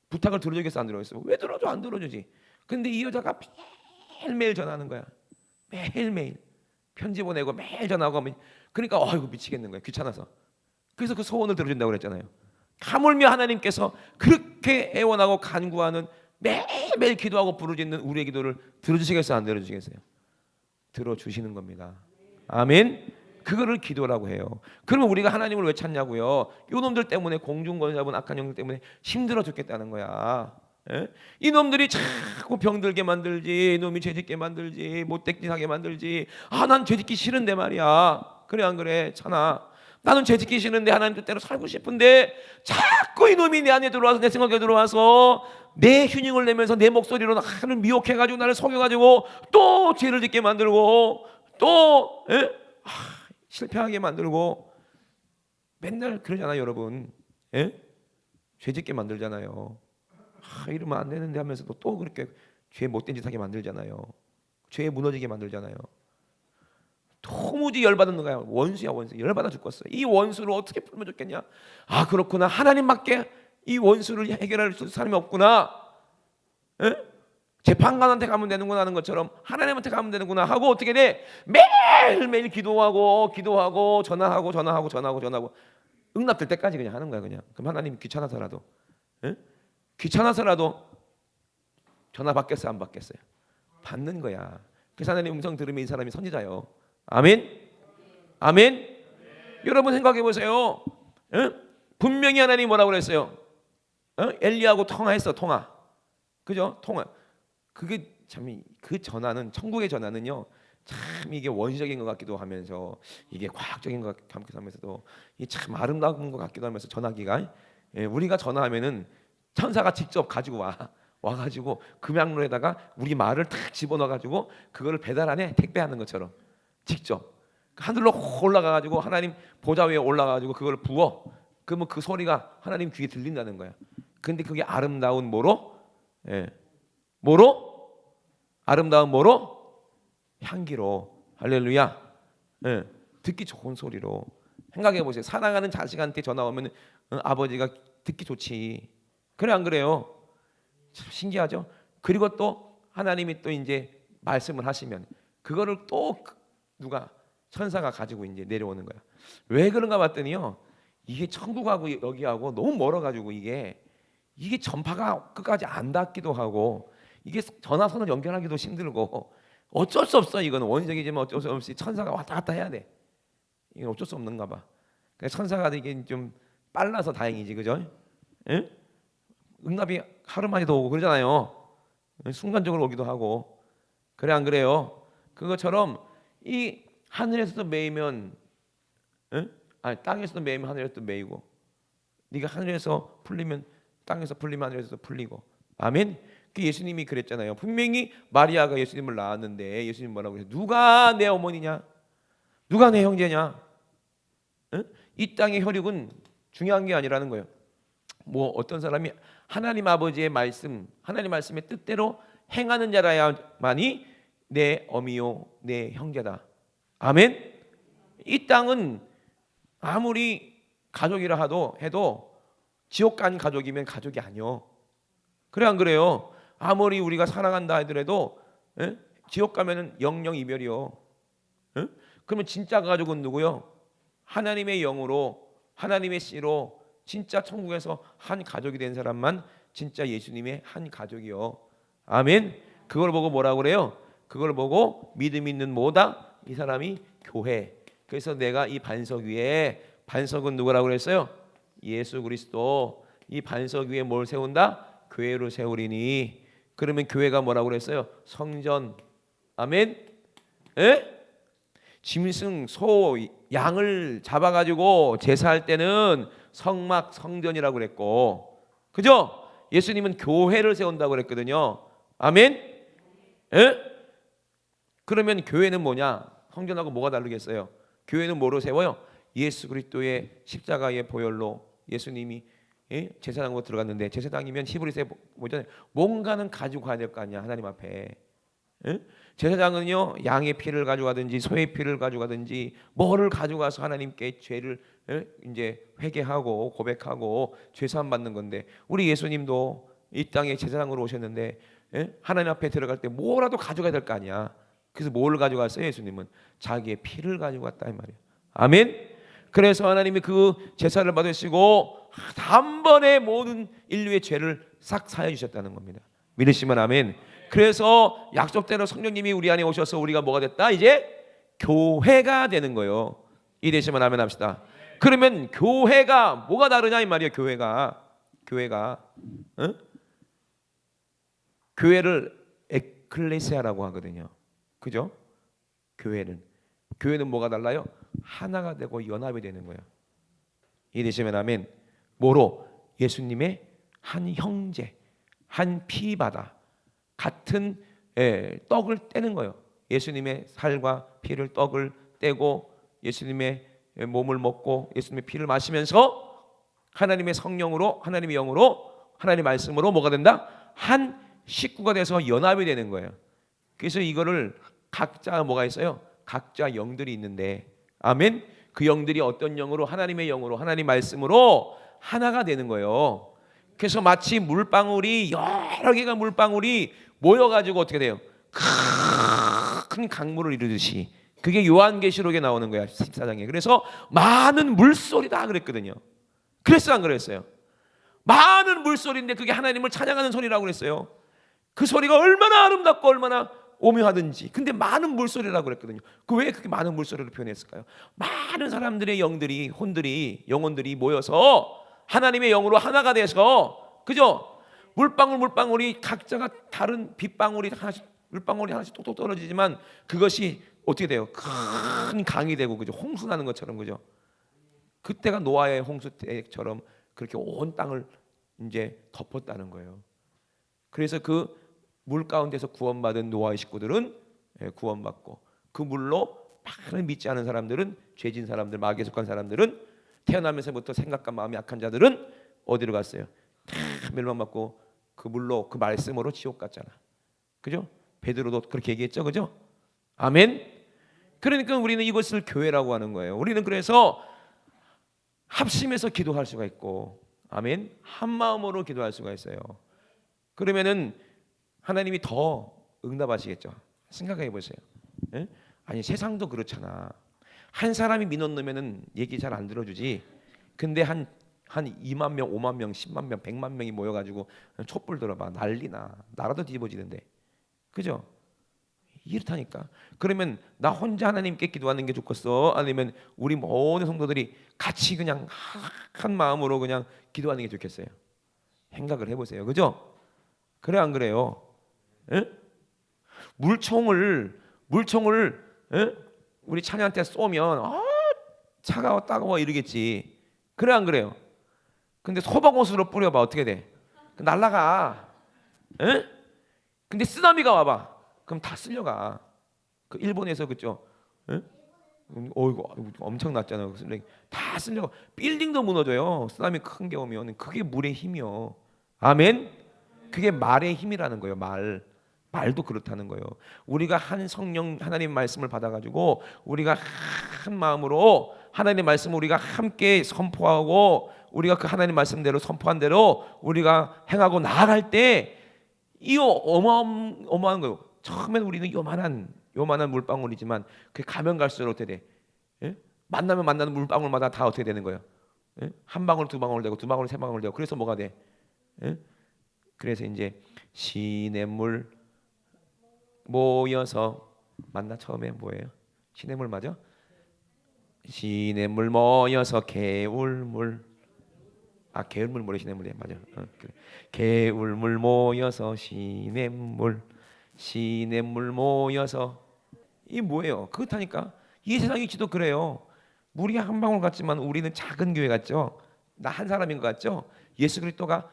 부탁을 들어주겠어 안 들어주겠어? 왜 들어줘? 안 들어주지. 근데 이 여자가 매일매일 전화하는 거야. 매일매일 편지 보내고 매일 전화하고. 그러니까 이거 미치겠는 거야. 귀찮아서. 그래서 그 소원을 들어준다고 그랬잖아요. 하물며 하나님께서 그렇게 애원하고 간구하는, 매일매일 기도하고 부르짖는 우리의 기도를 들어주시겠어요 안 들어주시겠어요? 들어주시는 겁니다. 아멘. 그거를 기도라고 해요. 그러면 우리가 하나님을 왜 찾냐고요? 요놈들 때문에, 공중권사분 악한 영들 때문에 힘들어 죽겠다는 거야. 예? 이놈들이 자꾸 병들게 만들지, 이놈이 죄짓게 만들지, 못되게 만들지. 난 죄짓기 싫은데 말이야. 그래 안 그래? 찬아, 나는 죄짓기 싫은데 하나님 뜻대로 살고 싶은데 자꾸 이놈이 내 안에 들어와서, 내 생각에 들어와서 내 휴닝을 내면서 내 목소리로 나를 미혹해가지고, 나를 속여가지고 또 죄를 짓게 만들고, 또 실패하게 만들고. 맨날 그러잖아요 여러분. 죄 짓게 만들잖아요. 이러면 안 되는데 하면서도 또 그렇게 죄 못된 짓 하게 만들잖아요. 죄에 무너지게 만들잖아요. 도무지 열받는 거야. 원수야 원수. 열받아 죽겠어. 이 원수를 어떻게 풀면 좋겠냐. 그렇구나. 하나님밖에 이 원수를 해결할 사람이 없구나. 재판관한테 가면 되는구나 하는 것처럼 하나님한테 가면 되는구나 하고, 어떻게 돼? 매일매일 기도하고 전화하고 응답될 때까지 그냥 하는 거야. 그냥. 그럼 하나님이 귀찮아서라도 전화 받겠어요 안 받겠어요? 받는 거야. 그래서 하나님 음성 들으면 이 사람이 선지자요. 아멘. 아멘. 여러분 생각해 보세요. 분명히 하나님이 뭐라고 그랬어요? 엘리야하고 통화했어. 통화. 그죠? 통화. 그게 참, 그 전화는, 천국의 전화는요, 참 이게 원시적인 것 같기도 하면서, 이게 과학적인 것 같기도 하면서도, 이 참 아름다운 것 같기도 하면서, 전화기가, 우리가 전화하면은 천사가 직접 가지고 와가지고 금양로에다가 우리 말을 탁 집어넣어가지고 그거를 배달 안에 택배하는 것처럼 직접 하늘로 올라가가지고 하나님 보좌 위에 올라가가지고 그걸 부어. 그러면 그 소리가 하나님 귀에 들린다는 거야. 근데 그게 아름다운 뭐로? 뭐로? 아름다운 뭐로? 향기로. 할렐루야. 듣기 좋은 소리로. 생각해 보세요. 사랑하는 자식한테 전화 오면 아버지가 듣기 좋지. 그래 안 그래요? 참 신기하죠. 그리고 또 하나님이 또 이제 말씀을 하시면 그거를 또 누가, 천사가 가지고 이제 내려오는 거야. 왜 그런가 봤더니요, 이게 천국하고 여기하고 너무 멀어가지고 이게 전파가 끝까지 안 닿기도 하고, 이게 전화선을 연결하기도 힘들고, 어쩔 수 없어. 이거는 원적이지만 어쩔 수 없이 천사가 왔다 갔다 해야 돼. 이건 어쩔 수 없는가 봐. 그러니까 천사가 이게 좀 빨라서 다행이지, 그죠? 응답이 하루 만에도 오고 그러잖아요. 순간적으로 오기도 하고. 그래 안 그래요? 그것처럼 이 하늘에서도 매이면, 땅에서도 매이면 하늘에서도 매이고, 네가 하늘에서 풀리면 땅에서 풀리면 하늘에서도 풀리고. 아멘. 그 예수님이 그랬잖아요. 분명히 마리아가 예수님을 낳았는데 예수님 뭐라고 그랬어요? 누가 내 어머니냐? 누가 내 형제냐? 이 땅의 혈육은 중요한 게 아니라는 거예요. 뭐 어떤 사람이 하나님 아버지의 말씀, 하나님 말씀의 뜻대로 행하는 자라야만이 내 어미요 내 형제다. 아멘. 이 땅은 아무리 가족이라 해도 지옥 간 가족이면 가족이 아니요. 그래 안 그래요? 아무리 우리가 사랑한다 하더라도 지옥 가면은 영영 이별이요. 그러면 진짜 가족은 누구요? 하나님의 영으로, 하나님의 씨로 진짜 천국에서 한 가족이 된 사람만 진짜 예수님의 한 가족이요. 아멘. 그걸 보고 뭐라고 그래요? 그걸 보고 믿음 있는 뭐다? 이 사람이 교회. 그래서 내가 이 반석 위에, 반석은 누구라고 그랬어요? 예수 그리스도. 이 반석 위에 뭘 세운다? 교회를 세우리니. 그러면 교회가 뭐라고 그랬어요? 성전. 아멘. 짐승, 소, 양을 잡아가지고 제사할 때는 성막, 성전이라고 그랬고, 그죠? 예수님은 교회를 세운다고 그랬거든요. 아멘. 그러면 교회는 뭐냐? 성전하고 뭐가 다르겠어요? 교회는 뭐로 세워요? 예수 그리스도의 십자가의 보혈로. 예수님이 제사장으로 들어갔는데, 제사장이면 히브리서에 뭐잖아요. 뭔가는 가지고 가야 될 거 아니야, 하나님 앞에. 예? 제사장은요 양의 피를 가져가든지 소의 피를 가져가든지 뭐를 가져가서 하나님께 죄를 이제 회개하고 고백하고 죄사함 받는 건데, 우리 예수님도 이 땅에 제사장으로 오셨는데 하나님 앞에 들어갈 때 뭐라도 가져가야 될 거 아니야. 그래서 뭘 가져갔어요? 예수님은 자기의 피를 가져갔다 이 말이에요. 아멘. 그래서 하나님이 그 제사를 받으시고 단번에 모든 인류의 죄를 싹 사해 주셨다는 겁니다. 믿으시면 아멘. 그래서 약속대로 성령님이 우리 안에 오셔서 우리가 뭐가 됐다? 이제 교회가 되는 거예요. 이해되시면 아멘 합시다. 그러면 교회가 뭐가 다르냐 이 말이에요. 교회가 응? 교회를 에클레시아라고 하거든요. 그죠? 교회는 뭐가 달라요? 하나가 되고 연합이 되는 거예요. 이해되시면 아멘. 뭐로? 예수님의 한 형제, 한 피바다 같은 떡을 떼는 거예요. 예수님의 살과 피를 떡을 떼고 예수님의 몸을 먹고 예수님의 피를 마시면서 하나님의 성령으로, 하나님의 영으로, 하나님의 말씀으로 뭐가 된다? 한 식구가 돼서 연합이 되는 거예요. 그래서 이거를 각자 뭐가 있어요? 각자 영들이 있는데, 아멘. 그 영들이 어떤 영으로? 하나님의 영으로, 하나님 말씀으로 하나가 되는 거예요. 그래서 마치 물방울이 여러 개가 물방울이 모여가지고 어떻게 돼요? 큰 강물을 이루듯이. 그게 요한계시록에 나오는 거야, 14장에. 그래서 많은 물소리다 그랬거든요. 그랬어요, 안 그랬어요? 많은 물소리인데 그게 하나님을 찬양하는 소리라고 그랬어요. 그 소리가 얼마나 아름답고 얼마나 오묘하든지. 근데 많은 물소리라고 그랬거든요. 그 왜 그렇게 많은 물소리로 표현했을까요? 많은 사람들의 영들이, 혼들이, 영혼들이 모여서 하나님의 영으로 하나가 돼서, 그죠? 물방울이 각자가 다른 빗방울이 하나씩, 물방울이 하나씩 톡톡 떨어지지만 그것이 어떻게 돼요? 큰 강이 되고, 그죠? 홍수 나는 것처럼, 그죠? 그때가 노아의 홍수 때처럼 그렇게 온 땅을 이제 덮었다는 거예요. 그래서 그 물 가운데서 구원받은 노아의 식구들은 구원받고, 그 물로 많은 믿지 않은 사람들은, 죄진 사람들, 마귀에 속한 사람들은, 태어나면서부터 생각과 마음이 약한 자들은 어디로 갔어요? 다 멸망받고 그 물로, 그 말씀으로 지옥 갔잖아. 그죠? 베드로도 그렇게 얘기했죠. 그죠? 아멘. 그러니까 우리는 이것을 교회라고 하는 거예요. 우리는 그래서 합심해서 기도할 수가 있고, 아멘. 한 마음으로 기도할 수가 있어요. 그러면은 하나님이 더 응답하시겠죠. 생각해 보세요. 예? 아니 세상도 그렇잖아. 한 사람이 민원 넣으면은 얘기 잘 안 들어주지. 근데 한 2만 명, 5만 명, 10만 명, 100만 명이 모여가지고 촛불 들어봐, 난리나. 나라도 뒤집어지는데, 그죠? 이렇다니까. 그러면 나 혼자 하나님께 기도하는 게 좋겠어? 아니면 우리 모든 성도들이 같이 그냥 한 마음으로 그냥 기도하는 게 좋겠어요? 생각을 해보세요. 그죠? 그래 안 그래요? 에? 물총을 에? 우리 찬양한테 쏘면 차가워 따가워 이러겠지. 그래 안 그래요? 근데 소방호수로 뿌려봐, 어떻게 돼? 날라가. 에? 근데 쓰나미가 와봐, 그럼 다 쓸려가. 그 일본에서 그죠? 에? 어이구 엄청 났잖아요. 다 쓸려가. 빌딩도 무너져요. 쓰나미 큰 게 오면. 그게 물의 힘이요. 아멘. 그게 말의 힘이라는 거예요. 말도 그렇다는 거예요. 우리가 한 성령 하나님 말씀을 받아가지고 우리가 한 마음으로 하나님 말씀을 우리가 함께 선포하고, 우리가 그 하나님 말씀대로 선포한 대로 우리가 행하고 나아갈 때 이 어마어마한 거예요. 처음엔 우리는 요만한 물방울이지만 그 가면 갈수록 어떻게 돼? 예? 만나는 물방울마다 다 어떻게 되는 거예요? 예? 한 방울 두 방울 되고, 두 방울 세 방울 되고. 그래서 뭐가 돼? 예? 그래서 이제 시냇물 모여서, 만나 처음에 뭐예요? 시냇물 맞아? 시냇물 모여서 개울물. 개울물 모래 시냇물이야, 맞아. 그래. 개울물 모여서 시냇물 모여서. 이 뭐예요? 그렇다니까. 이 세상이 지도 그래요. 물이 한 방울 같지만 우리는 작은 교회 같죠? 나 한 사람인 것 같죠? 예수 그리스도가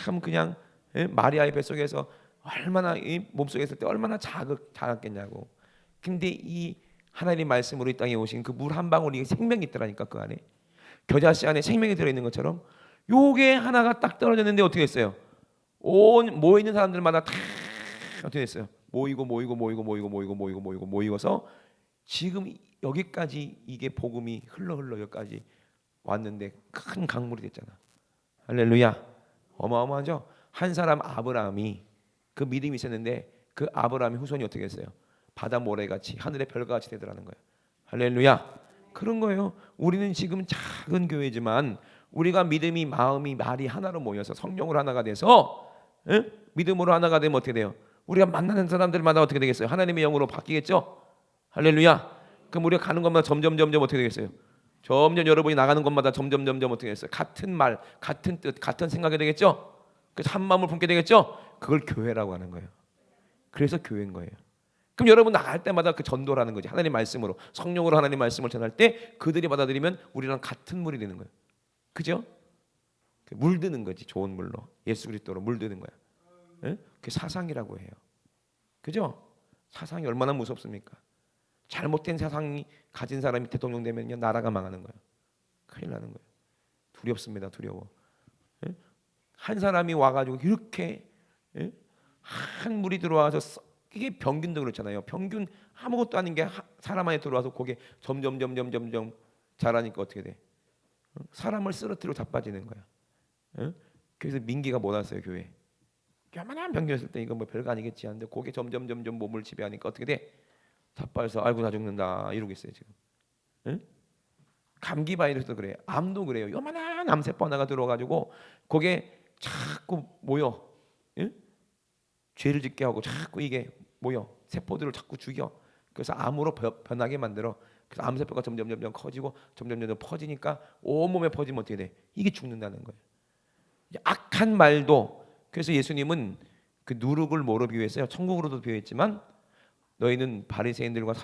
참 그냥 마리아의 뱃속에서 얼마나 이 몸속에 있을 때 얼마나 작았겠냐고. 근데 이 하나님 말씀으로 이 땅에 오신 그 물 한 방울이 생명이 있더라니까. 그 안에 겨자씨 안에 생명이 들어있는 것처럼 요게 하나가 딱 떨어졌는데 어떻게 됐어요? 온 모여있는 사람들마다 다 어떻게 됐어요? 모이고서 지금 여기까지 이게 복음이 흘러 여기까지 왔는데 큰 강물이 됐잖아. 할렐루야. 어마어마하죠. 한 사람 아브라함이 그 믿음이 있었는데 그 아브라함의 후손이 어떻게 했어요? 바다 모래같이 하늘의 별같이 되더라는 거예요. 할렐루야. 그런 거예요. 우리는 지금 작은 교회지만 우리가 믿음이 마음이 말이 하나로 모여서 성령으로 하나가 돼서 믿음으로 하나가 되면 어떻게 돼요? 우리가 만나는 사람들마다 어떻게 되겠어요? 하나님의 영으로 바뀌겠죠? 할렐루야. 그럼 우리가 가는 것마다 점점 어떻게 되겠어요? 점점 여러분이 나가는 것마다 점점 어떻게 되겠어요? 같은 말, 같은 뜻, 같은 생각이 되겠죠? 그래서 한 마음을 품게 되겠죠? 그걸 교회라고 하는 거예요. 그래서 교회인 거예요. 그럼 여러분 나갈 때마다 그 전도라는 거지. 하나님 말씀으로, 성령으로 하나님 말씀을 전할 때 그들이 받아들이면 우리랑 같은 물이 되는 거예요. 그죠? 물드는 거지. 좋은 물로, 예수 그리스도로 물드는 거야. 그게 사상이라고 해요. 그죠? 사상이 얼마나 무섭습니까? 잘못된 사상이 가진 사람이 대통령 되면요 나라가 망하는 거예요. 큰일 나는 거예요. 두렵습니다. 두려워. 한 사람이 와가지고 이렇게 한 물이 들어와서 이게 병균도 그렇잖아요. 병균 아무것도 아닌 게 사람 안에 들어와서 그게 점점 자라니까 어떻게 돼? 사람을 쓰러뜨리고 자빠지는 거야. 그래서 민기가 못 왔어요 교회. 요만한 병균이었을 때 이거 뭐 별거 아니겠지 하는데 그게 점점 몸을 지배하니까 어떻게 돼? 자빠져서 아이고 나 죽는다 이러고 있어요 지금. 감기 바이러스도 그래요. 암도 그래요. 요만한 암세포 하나가 들어가지고 그게 자꾸 모여. 죄를 짓게 하고 자꾸 이게 모여. 세포들을 자꾸 죽여. 그래서 암으로 변하게 만들어. 그래서 암세포가 점점 커지고 점점 퍼지니까 온몸에 퍼지면 어떻게 돼? 이게 죽는다는 거예요. 악한 말도. 그래서 예수님은 그 누룩을 뭐로 비유했어요? 천국으로도 비유했지만 너희는 바리새인들과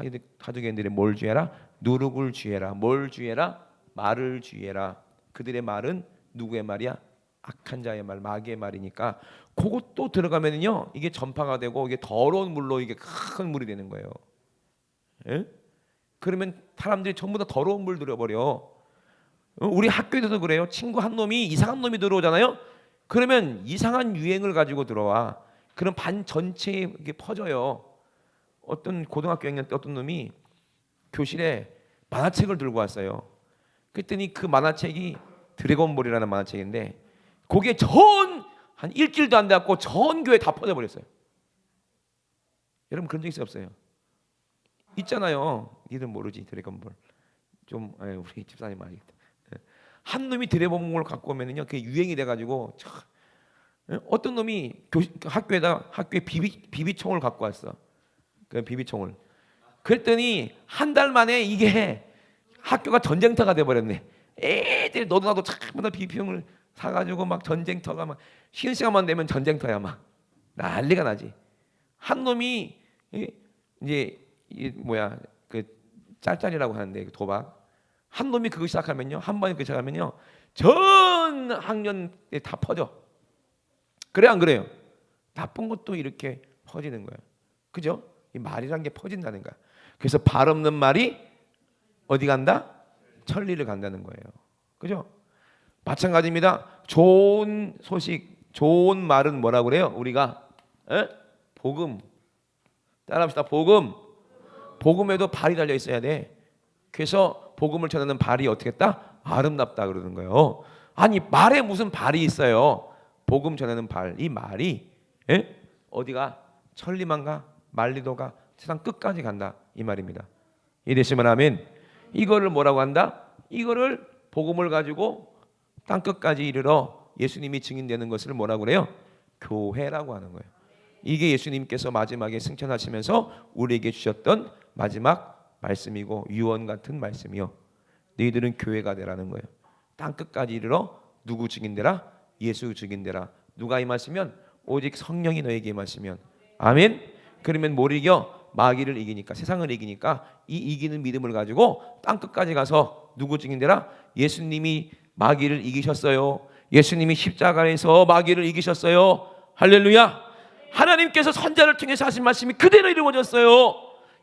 사두개인들이 뭘 주의해라? 누룩을 주의해라. 뭘 주의해라? 말을 주의해라. 그들의 말은 누구의 말이야? 악한 자의 말, 마귀의 말이니까 그것도 들어가면은요 이게 전파가 되고 이게 더러운 물로 이게 큰 물이 되는 거예요. 그러면 사람들이 전부 다 더러운 물 들어버려. 우리 학교에서도 그래요. 친구 한 놈이 이상한 놈이 들어오잖아요. 그러면 이상한 유행을 가지고 들어와. 그럼 반 전체에 이게 퍼져요. 어떤 고등학교 6학년 때 어떤 놈이 교실에 만화책을 들고 왔어요. 그랬더니 그 만화책이 드래곤볼이라는 만화책인데 그게 한 일주일도 안 돼갖고 전 교회 다 퍼져버렸어요. 여러분 그런 적 있어요 없어요? 있잖아요. 니들 모르지 드래곤볼. 좀 우리 집사님 알겠다. 한 놈이 드래곤볼을 갖고 오면은요 그게 유행이 돼가지고 어떤 놈이 학교에 비비총을 갖고 왔어. 그 비비총을. 그랬더니 한 달 만에 이게 학교가 전쟁터가 돼버렸네. 애들이 너도 나도 전부 다 비비총을 사가지고 막 전쟁터가 막 쉬는 시간만 되면 전쟁터야 막 난리가 나지. 한 놈이 이제 그 짤짤이라고 하는데 도박. 한 놈이 그거 시작하면요 한 번에 그거 시작하면요 전 학년에 다 퍼져. 그래 안 그래요? 나쁜 것도 이렇게 퍼지는 거예요. 그죠? 이 말이란 게 퍼진다는 거야. 그래서 발 없는 말이 어디 간다? 천리를 간다는 거예요. 그죠? 마찬가지입니다. 좋은 소식, 좋은 말은 뭐라고 그래요? 우리가 복음. 따라합시다. 복음. 복음에도 발이 달려 있어야 돼. 그래서 복음을 전하는 발이 어떻게 했다? 아름답다 그러는 거예요. 아니 말에 무슨 발이 있어요? 복음 전하는 발. 이 말이 어디가? 천리만 가? 말리도가? 세상 끝까지 간다 이 말입니다. 이해되시면 아멘. 이거를 뭐라고 한다? 이거를 복음을 가지고 땅 끝까지 이르러 예수님이 증인되는 것을 뭐라고 그래요? 교회라고 하는 거예요. 이게 예수님께서 마지막에 승천하시면서 우리에게 주셨던 마지막 말씀이고 유언 같은 말씀이요. 너희들은 교회가 되라는 거예요. 땅 끝까지 이르러 누구 증인되라? 예수 증인되라. 누가 임하시면? 오직 성령이 너에게 임하시면. 아멘. 그러면 뭘 이겨? 마귀를 이기니까, 세상을 이기니까 이 이기는 믿음을 가지고 땅 끝까지 가서 누구 증인되라? 예수님이 마귀를 이기셨어요. 예수님이 십자가에서 마귀를 이기셨어요. 할렐루야. 하나님께서 선자를 통해서 하신 말씀이 그대로 이루어졌어요.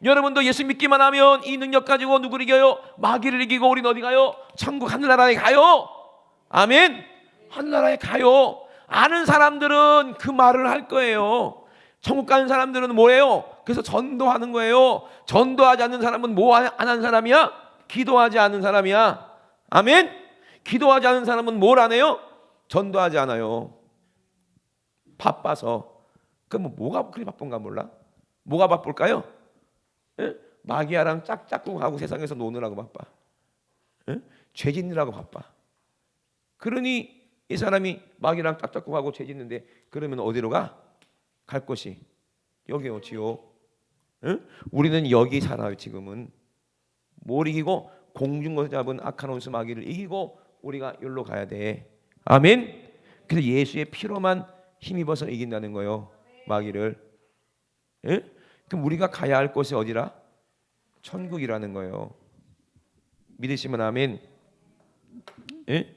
여러분도 예수 믿기만 하면 이 능력 가지고 누구를 이겨요? 마귀를 이기고 우리는 어디 가요? 천국 하늘나라에 가요. 아멘. 하늘나라에 가요. 아는 사람들은 그 말을 할 거예요. 천국 가는 사람들은 뭐예요? 그래서 전도하는 거예요. 전도하지 않는 사람은 뭐 안 하는 사람이야? 기도하지 않는 사람이야. 아멘. 기도하지 않는 사람은 뭘 안 해요? 전도하지 않아요. 바빠서. 그럼 뭐가 그리 바쁜가 몰라? 뭐가 바쁠까요? 예? 마귀아랑 짝짝꿍하고 세상에서 노느라고 바빠. 예? 죄 짓느라고 바빠. 그러니 이 사람이 마귀랑 짝짝꿍하고 죄 짓는데 그러면 어디로 가? 갈 곳이 여기요, 지옥. 예? 우리는 여기 살아요. 지금은 뭘 이기고 공중에서 잡은 악한 원수 마귀를 이기고 우리가 여기로 가야 돼. 아멘. 그래서 예수의 피로만 힘입어서 이긴다는 거예요, 마귀를. 예? 그럼 우리가 가야 할 곳이 어디라? 천국이라는 거예요. 믿으시면 아멘. 예?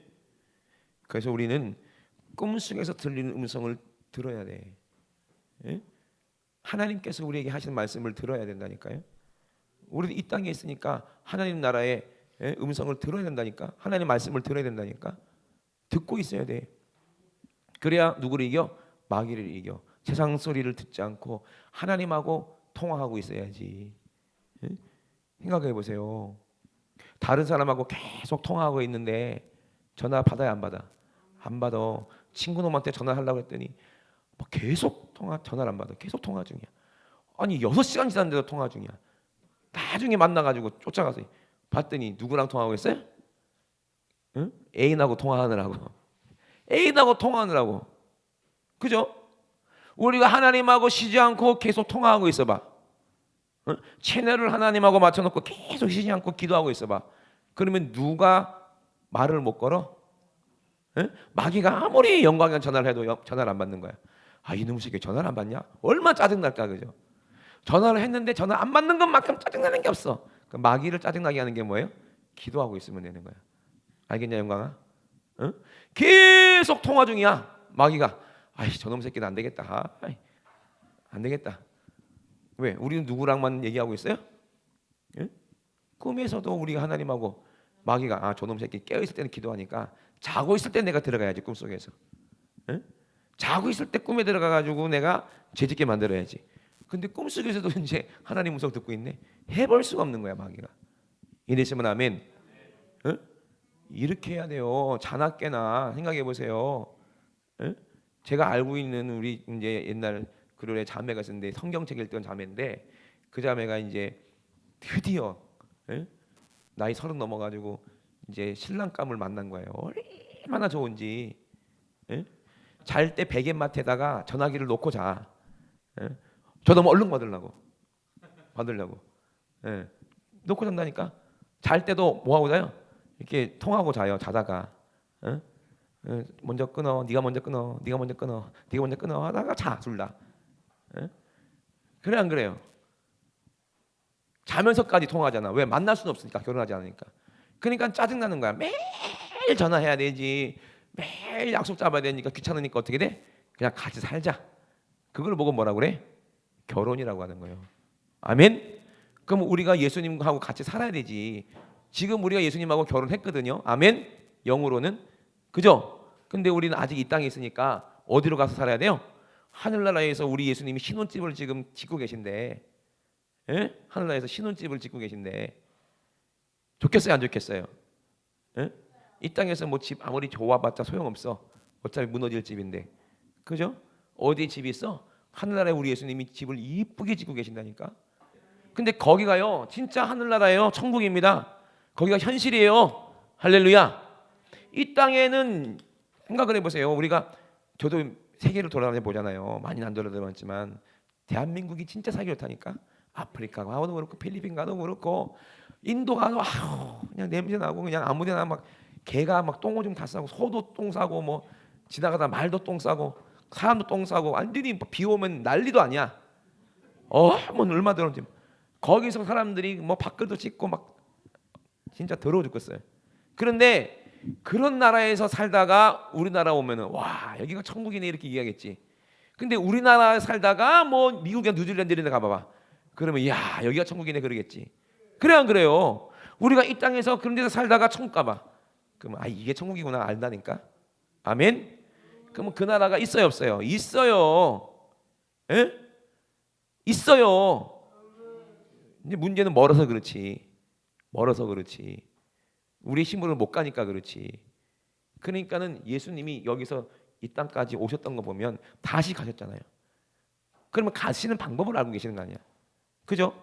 그래서 우리는 꿈속에서 들리는 음성을 들어야 돼. 예? 하나님께서 우리에게 하시는 말씀을 들어야 된다니까요. 우리도 이 땅에 있으니까 하나님 나라의 음성을 들어야 된다니까. 하나님 말씀을 들어야 된다니까. 듣고 있어야 돼. 그래야 누구를 이겨? 마귀를 이겨. 세상 소리를 듣지 않고 하나님하고 통화하고 있어야지. 예? 생각해 보세요. 다른 사람하고 계속 통화하고 있는데 전화 받아야 안 받아? 안 받아. 친구 놈한테 전화하려고 했더니 뭐 계속 전화를 안 받아. 계속 통화 중이야. 아니 6시간 지났는데도 통화 중이야. 나중에 만나가지고 쫓아가서 봤더니 누구랑 통화하고 있어요? 응? 애인하고 통화하느라고. 애인하고 통화하느라고. 그죠? 우리가 하나님하고 쉬지 않고 계속 통화하고 있어봐. 응? 채널을 하나님하고 맞춰놓고 계속 쉬지 않고 기도하고 있어봐. 그러면 누가 말을 못 걸어? 응? 마귀가 아무리 영광의 전화를 해도 전화를 안 받는 거야. 아, 이놈 새끼 전화를 안 받냐? 얼마나 짜증날까, 그죠? 전화를 했는데 전화 안 받는 것만큼 짜증나는 게 없어. 그 마귀를 짜증나게 하는 게 뭐예요? 기도하고 있으면 되는 거야. 알겠냐, 영광아? 응? 계속 통화 중이야. 마귀가 아이, 저놈 새끼는 안 되겠다. 안 되겠다. 왜? 우리는 누구랑만 얘기하고 있어요? 응? 꿈에서도 우리가 하나님하고 마귀가 저놈 새끼 깨어 있을 때는 기도하니까 자고 있을 때 내가 들어가야지, 꿈속에서. 응? 자고 있을 때 꿈에 들어가 가지고 내가 죄짓게 만들어야지. 근데 꿈속에서도 이제 하나님 음성 듣고 있네. 해볼 수가 없는 거야, 마귀가. 이랬으면 아멘. 응? 이렇게 해야 돼요. 자나깨나 생각해 보세요. 응? 제가 알고 있는 우리 이제 옛날 그룹의 자매가 있었는데 성경책 읽던 자매인데 그 자매가 이제 드디어 나이 30 넘어가지고 이제 신랑감을 만난 거예요. 얼마나 좋은지. 잘 때 베갯마트에다가 전화기를 놓고 자. 저도 얼른 받으려고. 놓고 잔다니까. 잘 때도 뭐 하고 자요? 이렇게 통하고 자요. 자다가. 먼저 끊어. 네가 먼저 끊어. 네가 먼저 끊어. 네가 먼저 끊어 하다가 자, 둘 다. 그래 안 그래요? 자면서까지 통화하잖아. 왜? 만날 수는 없으니까. 결혼하지 않으니까. 그러니까 짜증나는 거야. 매일 전화해야 되지. 매일 약속 잡아야 되니까 귀찮으니까 어떻게 돼? 그냥 같이 살자. 그걸 보고 뭐라고 그래? 결혼이라고 하는 거예요. 아멘? 그럼 우리가 예수님하고 같이 살아야 되지. 지금 우리가 예수님하고 결혼했거든요. 아멘? 영으로는. 그죠? 근데 우리는 아직 이 땅에 있으니까 어디로 가서 살아야 돼요? 하늘나라에서 우리 예수님이 신혼집을 지금 짓고 계신데, 하늘나라에서 신혼집을 짓고 계신데 좋겠어요, 안 좋겠어요? 이 땅에서 뭐 집 아무리 좋아봤자 소용없어. 어차피 무너질 집인데, 그죠? 어디 집이 있어? 하늘나라에 우리 예수님이 집을 이쁘게 짓고 계신다니까. 근데 거기가요, 진짜 하늘나라예요. 천국입니다. 거기가 현실이에요. 할렐루야. 이 땅에는 생각을 해보세요. 우리가 저도 세계를 돌아다녀 보잖아요. 많이는 안 돌아다녔지만 대한민국이 진짜 살기 좋다니까. 아프리카 가도 그렇고 필리핀 가도 그렇고 인도 가도 그냥 냄새 나고 그냥 아무데나 막 개가 막 똥오줌 다 싸고 소도 똥 싸고 뭐 지나가다 말도 똥 싸고 사람도 똥 싸고 완전히 비 오면 난리도 아니야. 뭐 얼마 들었는지. 거기서 사람들이 뭐 밖을도 씻고 막 진짜 더러워 죽겠어요. 그런데 그런 나라에서 살다가 우리나라 오면은 와, 여기가 천국이네 이렇게 얘기하겠지. 근데 우리나라에 살다가 뭐 미국이나 뉴질랜드 이런 데 가봐봐. 그러면 야, 여기가 천국이네 그러겠지. 그래 안 그래요? 우리가 이 땅에서 그런 데서 살다가 천국 가봐. 그러면 이게 천국이구나 알다니까. 아멘. 그러면 그 나라가 있어요 없어요? 있어요. 에? 있어요. 근데 문제는 멀어서 그렇지. 멀어서 그렇지. 우리 힘으로 못 가니까 그렇지. 그러니까는 예수님이 여기서 이 땅까지 오셨던 거 보면 다시 가셨잖아요. 그러면 가시는 방법을 알고 계시는 거 아니야? 그죠?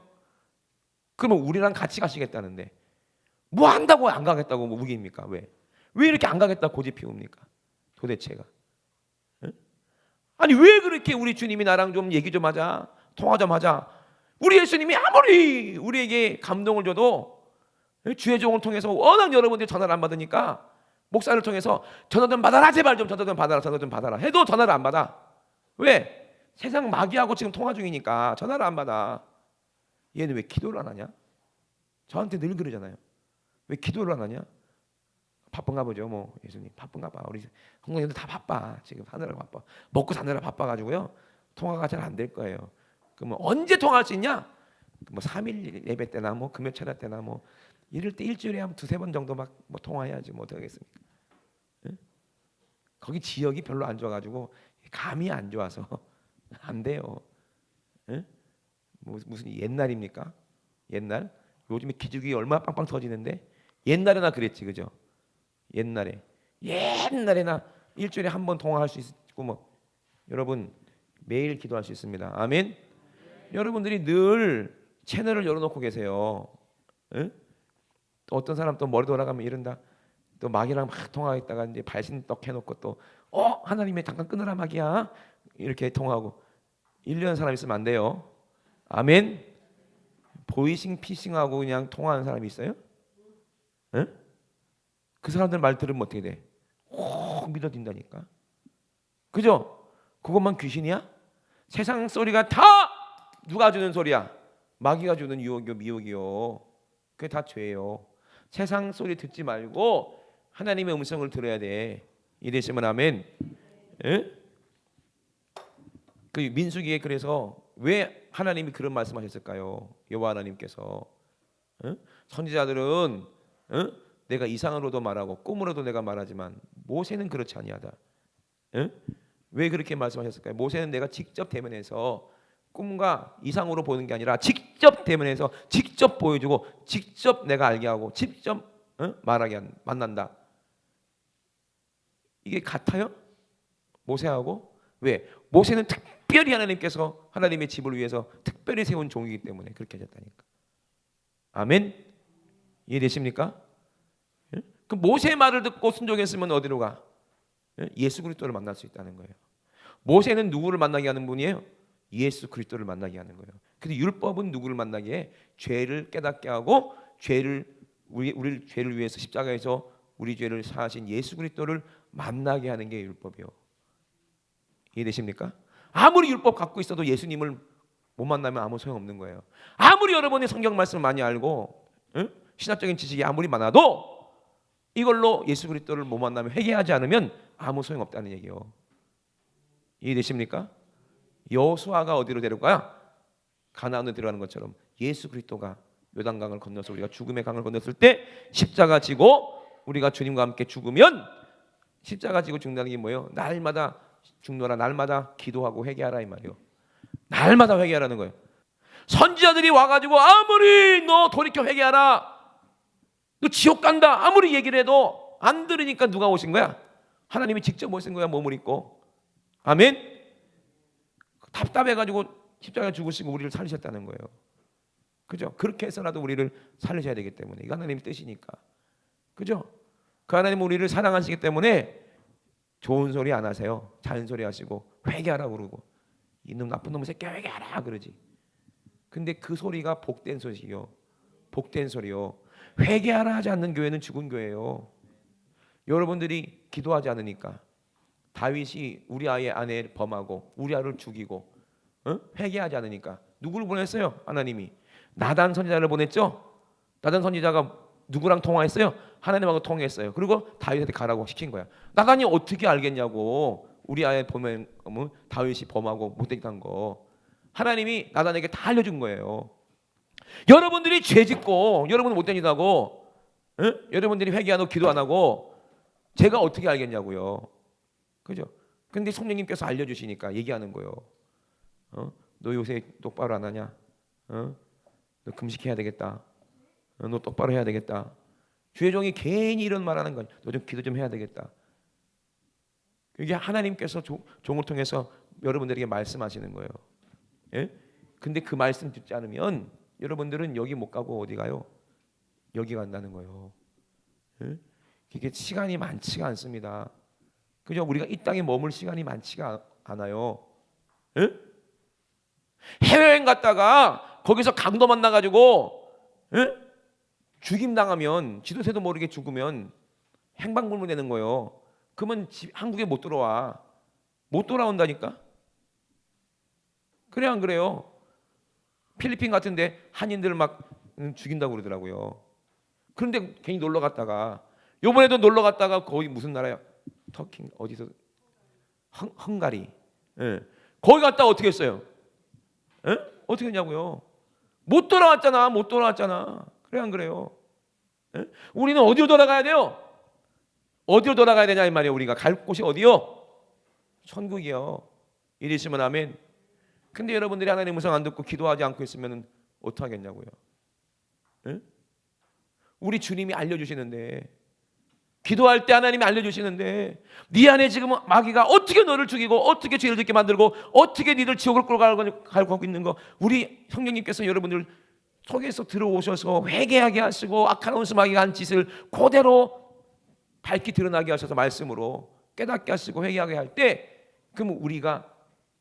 그러면 우리랑 같이 가시겠다는데 뭐 한다고 안 가겠다고 뭐 우깁니까? 왜? 왜 이렇게 안 가겠다고 고집 피웁니까? 도대체가. 응? 아니 왜 그렇게 우리 주님이 나랑 좀 얘기 좀 하자, 통화 좀 하자. 우리 예수님이 아무리 우리에게 감동을 줘도 주의 종을 통해서 워낙 여러분들이 전화를 안 받으니까 목사를 통해서 전화 좀 받아라, 제발 좀 전화 좀 받아라, 전화 좀 받아라 해도 전화를 안 받아. 왜? 세상 마귀하고 지금 통화 중이니까 전화를 안 받아. 얘는 왜 기도를 안 하냐? 저한테 늘 그러잖아요. 왜 기도를 안 하냐? 바쁜가 보죠. 뭐 예수님 바쁜가 봐. 우리 한국인들 다 바빠. 지금 사느라 바빠. 먹고 사느라 바빠가지고요. 통화가 잘 안 될 거예요. 그러면 언제 통화할 수 있냐? 뭐 3일 예배 때나 뭐 금요 철야 때나 뭐 이럴 때 일주일에 한 두세 번 정도 막 뭐 통화해야지 뭐 어떻게 하겠습니까? 응? 거기 지역이 별로 안 좋아가지고 감이 안 좋아서 안 돼요. 응? 무슨 옛날입니까? 옛날? 요즘에 기죽이 얼마나 빵빵 터지는데 옛날에나 그랬지, 그죠? 옛날에나 일주일에 한 번 통화할 수 있고 뭐 여러분 매일 기도할 수 있습니다. 아멘. 여러분들이 늘 채널을 열어놓고 계세요. 응? 또 어떤 사람 또 머리 돌아가면 이런다. 또 마귀랑 막 통화했다가 이제 발신떡 해놓고 또 하나님의 잠깐 끊으라 마귀야 이렇게 통화하고 1년 사람 있으면 안 돼요. 아멘. 보이싱 피싱하고 그냥 통화하는 사람이 있어요? 응? 그 사람들 말 들으면 어떻게 돼? 확 믿어진다니까. 그죠? 그것만 귀신이야? 세상 소리가 다 누가 주는 소리야? 마귀가 주는 유혹이요 미혹이요. 그게 다 죄예요. 세상 소리 듣지 말고 하나님의 음성을 들어야 돼. 이랬으면 아멘. 에? 그 민수기에 그래서 왜 하나님이 그런 말씀하셨을까요? 여호와 하나님께서 선지자들은 내가 이상으로도 말하고 꿈으로도 내가 말하지만 모세는 그렇지 아니하다. 왜 그렇게 말씀하셨을까요? 모세는 내가 직접 대면해서 꿈과 이상으로 보는 게 아니라 직접 대면해서 직접 보여주고 직접 내가 알게 하고 직접 말하게 만난다. 이게 같아요? 모세하고? 왜? 모세는 특별히 하나님께서 하나님의 집을 위해서 특별히 세운 종이기 때문에 그렇게 하셨다니까. 아멘? 이해되십니까? 그 모세의 말을 듣고 순종했으면 어디로 가? 예수 그리스도를 만날 수 있다는 거예요. 모세는 누구를 만나게 하는 분이에요? 예수 그리스도를 만나게 하는 거예요. 근데 율법은 누구를 만나게 해? 죄를 깨닫게 하고 우리 죄를 위해서 십자가에서 우리 죄를 사하신 예수 그리스도를 만나게 하는 게 율법이요. 이해되십니까? 아무리 율법 갖고 있어도 예수님을 못 만나면 아무 소용없는 거예요. 아무리 여러분의 성경 말씀을 많이 알고 신학적인 지식이 아무리 많아도 이걸로 예수 그리스도를 못 만나면 회개하지 않으면 아무 소용없다는 얘기예요. 이해되십니까? 여호수아가 어디로 데려가? 가나안으로 데려가는 것처럼 예수 그리스도가 요단강을 건너서 우리가 죽음의 강을 건넜을 때 십자가 지고 우리가 주님과 함께 죽으면 십자가 지고 죽는다는 게 뭐예요? 날마다 죽노라, 날마다 기도하고 회개하라 이 말이에요. 날마다 회개하라는 거예요. 선지자들이 와가지고 아무리 너 돌이켜 회개하라, 너 지옥 간다 아무리 얘기를 해도 안 들으니까 누가 오신 거야? 하나님이 직접 오신 거야. 몸을 입고. 아멘. 답답해가지고 십자가에 죽으시고 우리를 살리셨다는 거예요. 그죠? 그렇게 해서라도 우리를 살리셔야 되기 때문에 이거 하나님의 뜻이니까. 그죠? 그 하나님은 우리를 사랑하시기 때문에 좋은 소리 안 하세요. 잔소리 하시고 회개하라고 그러고 이놈 나쁜 놈의 새끼야 회개하라 그러지. 근데 그 소리가 복된 소식이요. 복된 소리요. 회개하라 하지 않는 교회는 죽은 교회예요. 여러분들이 기도하지 않으니까 다윗이 우리 아이의 아내를 범하고 우리 아를 죽이고 회개하지 않으니까 누구를 보냈어요? 하나님이 나단 선지자를 보냈죠. 나단 선지자가 누구랑 통화했어요? 하나님하고 통화했어요. 그리고 다윗한테 가라고 시킨 거야. 나단이 어떻게 알겠냐고. 우리 아이 보면 다윗이 범하고 못됐다는 거 하나님이 나단에게 다 알려준 거예요. 여러분들이 죄짓고 여러분 못된 일 하고 여러분들이 회개 안 하고 기도 안 하고 제가 어떻게 알겠냐고요. 그죠? 근데 성령님께서 알려주시니까 얘기하는 거예요. 너 요새 똑바로 안 하냐? 너 금식해야 되겠다. 너 똑바로 해야 되겠다. 주의 종이 괜히 이런 말하는 건 너 좀 기도 좀 해야 되겠다. 이게 하나님께서 종을 통해서 여러분들에게 말씀하시는 거예요. 예? 근데 그 말씀 듣지 않으면 여러분들은 여기 못 가고 어디 가요? 여기 간다는 거예요. 예? 이게 시간이 많지가 않습니다. 그죠? 우리가 이 땅에 머물 시간이 많지가 않아요. 예? 해외여행 갔다가 거기서 강도 만나가지고 예? 죽임 당하면 지도새도 모르게 죽으면 행방불명 되는 거예요. 그러면 한국에 못 들어와. 못 돌아온다니까. 그래 안 그래요? 필리핀 같은데 한인들 막 죽인다고 그러더라고요. 그런데 괜히 놀러 갔다가 요번에도 놀러 갔다가 거기 무슨 나라야? 터키 어디서? 헝가리. 예. 거기 갔다 어떻게 했어요? 예? 어떻게 했냐고요? 못 돌아왔잖아. 못 돌아왔잖아. 그래 안 그래요? 예? 우리는 어디로 돌아가야 돼요? 어디로 돌아가야 되냐 이 말이에요. 우리가 갈 곳이 어디요? 천국이요. 이러시면 아멘. 근데 여러분들이 하나님의 음성 안 듣고 기도하지 않고 있으면 어떡하겠냐고요. 예? 우리 주님이 알려주시는데, 기도할 때 하나님이 알려주시는데 네 안에 지금 마귀가 어떻게 너를 죽이고 어떻게 죄를 짓게 만들고 어떻게 니들 지옥을 끌고 있는 거, 우리 성령님께서 여러분들 속에서 들어오셔서 회개하게 하시고 악한 원수 마귀가 한 짓을 그대로 밝히 드러나게 하셔서 말씀으로 깨닫게 하시고 회개하게 할 때, 그럼 우리가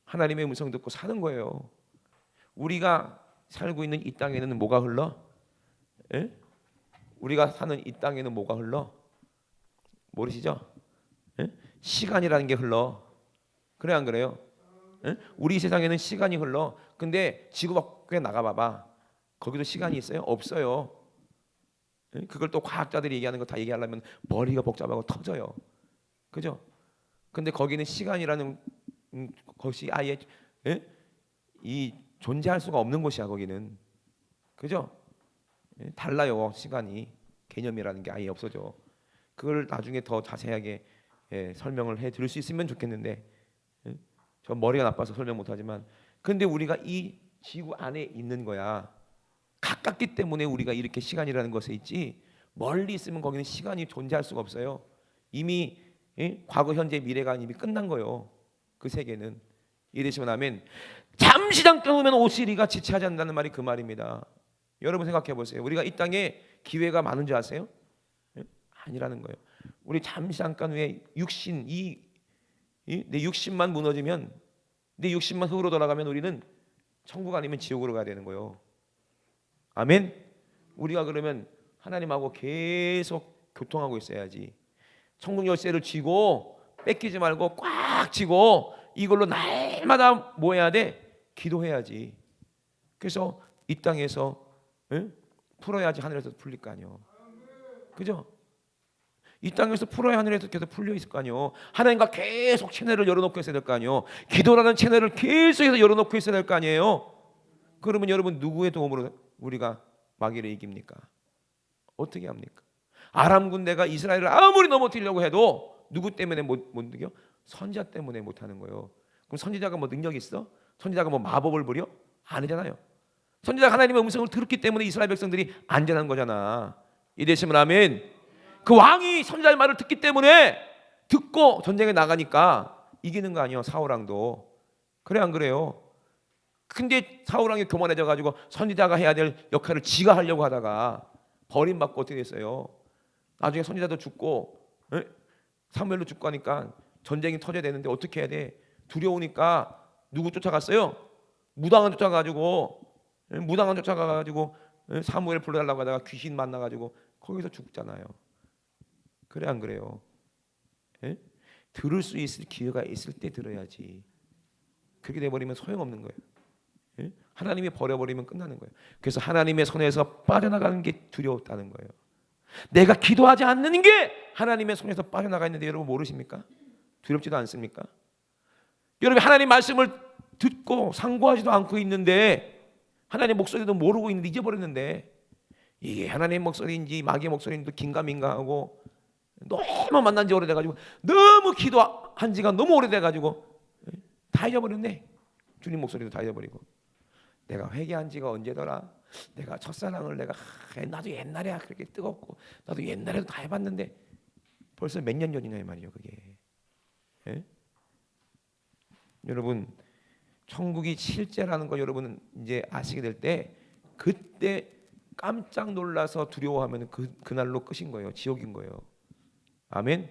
하나님의 음성 듣고 사는 거예요. 우리가 살고 있는 이 땅에는 뭐가 흘러? 예? 우리가 사는 이 땅에는 뭐가 흘러? 모르시죠? 예? 시간이라는 게 흘러. 그래 안 그래요? 예? 우리 세상에는 시간이 흘러. 근데 지구 밖에 나가봐봐. 거기도 시간이 있어요? 없어요. 예? 그걸 또 과학자들이 얘기하는 거 다 얘기하려면 머리가 복잡하고 터져요. 그죠? 근데 거기는 시간이라는 것이 아예 예? 이 존재할 수가 없는 곳이야 거기는. 그죠? 예? 달라요. 시간이 개념이라는 게 아예 없어져. 그걸 나중에 더 자세하게 설명을 해드릴 수 있으면 좋겠는데 저 머리가 나빠서 설명 못하지만, 근데 우리가 이 지구 안에 있는 거야. 가깝기 때문에 우리가 이렇게 시간이라는 것에 있지, 멀리 있으면 거기는 시간이 존재할 수가 없어요. 이미 과거, 현재, 미래가 이미 끝난 거예요. 그 세계는. 이러시면 아멘. 잠시 잠깐 오면 오시리가 지체하지 않는다는 말이 그 말입니다. 여러분 생각해 보세요. 우리가 이 땅에 기회가 많은 줄 아세요? 아니라는 거예요. 우리 잠시 잠깐 후에 육신, 내 육신만 무너지면, 내 육신만 흙으로 돌아가면 우리는 천국 아니면 지옥으로 가야 되는 거예요. 아멘. 우리가 그러면 하나님하고 계속 교통하고 있어야지. 천국 열쇠를 쥐고 뺏기지 말고 꽉 쥐고 이걸로 날마다 뭐 해야 돼? 기도해야지. 그래서 이 땅에서 풀어야지 하늘에서 풀릴 거 아니에요. 그죠? 이 땅에서 풀어야 하늘에서 계속 풀려 있을 거 아니에요. 하나님과 계속 채널을 열어놓고 있어야 될 거 아니에요. 기도라는 채널을 계속해서 열어놓고 있어야 될 거 아니에요. 그러면 여러분 누구의 도움으로 우리가 마귀를 이깁니까? 어떻게 합니까? 아람 군대가 이스라엘을 아무리 넘어뜨리려고 해도 누구 때문에 못 이겨? 선지자 때문에 못하는 거예요. 그럼 선지자가 뭐 능력이 있어? 선지자가 뭐 마법을 부려? 아니잖아요. 선지자가 하나님의 음성을 들었기 때문에 이스라엘 백성들이 안전한 거잖아. 이되시면 아멘. 그 왕이 선지자의 말을 듣기 때문에 듣고 전쟁에 나가니까 이기는 거 아니에요. 사울왕도. 그래 안 그래요? 근데 사울왕이 교만해져 가지고 선지자가 해야 될 역할을 지가 하려고 하다가 버림받고 어떻게 됐어요? 나중에 선지자도 죽고 사무엘도 죽고 하니까 전쟁이 터져야 되는데 어떻게 해야 돼? 두려우니까 누구 쫓아갔어요? 무당한 쫓아가지고 사무엘 불러달라고 하다가 귀신 만나가지고 거기서 죽잖아요. 그래 안 그래요? 들을 수 있을 기회가 있을 때 들어야지. 그렇게 돼버리면 소용없는 거예요. 하나님이 버려버리면 끝나는 거예요. 그래서 하나님의 손에서 빠져나가는 게 두려웠다는 거예요. 내가 기도하지 않는 게 하나님의 손에서 빠져나가 있는데 여러분 모르십니까? 두렵지도 않습니까? 여러분 하나님 말씀을 듣고 상고하지도 않고 있는데, 하나님 목소리도 모르고 있는데 잊어버렸는데, 이게 하나님 목소리인지 마귀의 목소리인지 긴가민가하고 너무 만난 지 오래돼가지고 너무 기도한 지가 너무 오래돼가지고 다 잊어버렸네. 주님 목소리도 다 잊어버리고 내가 회개한 지가 언제더라? 내가 첫사랑을 내가 나도 옛날에 그렇게 뜨겁고 나도 옛날에도 다 해봤는데 벌써 몇 년 전이냐 이 말이에요 그게. 예? 여러분 천국이 실제라는 거 여러분은 이제 아시게 될 때 그때 깜짝 놀라서 두려워하면 그날로 끝인 거예요. 지옥인 거예요. 아멘.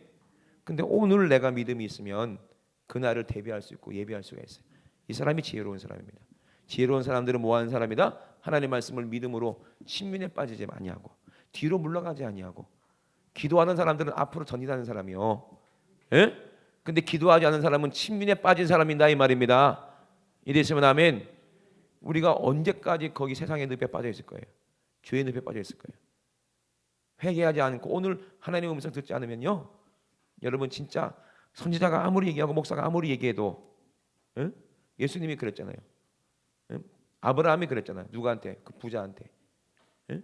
근데 오늘 내가 믿음이 있으면 그날을 대비할 수 있고 예비할 수가 있어요. 이 사람이 지혜로운 사람입니다. 지혜로운 사람들은 뭐하는 사람이다? 하나님의 말씀을 믿음으로 신민에 빠지지 아니하고 뒤로 물러가지 아니하고 기도하는 사람들은 앞으로 전진하는 사람이요. 예? 근데 기도하지 않는 사람은 신민에 빠진 사람이다 이 말입니다. 이랬으면 아멘. 우리가 언제까지 거기 세상의 늪에 빠져 있을 거예요? 죄의 늪에 빠져 있을 거예요. 회개하지 않고 오늘 하나님의 음성 듣지 않으면요, 여러분 진짜 선지자가 아무리 얘기하고 목사가 아무리 얘기해도 응? 예수님이 그랬잖아요. 응? 아브라함이 그랬잖아요. 누구한테? 그 부자한테. 응?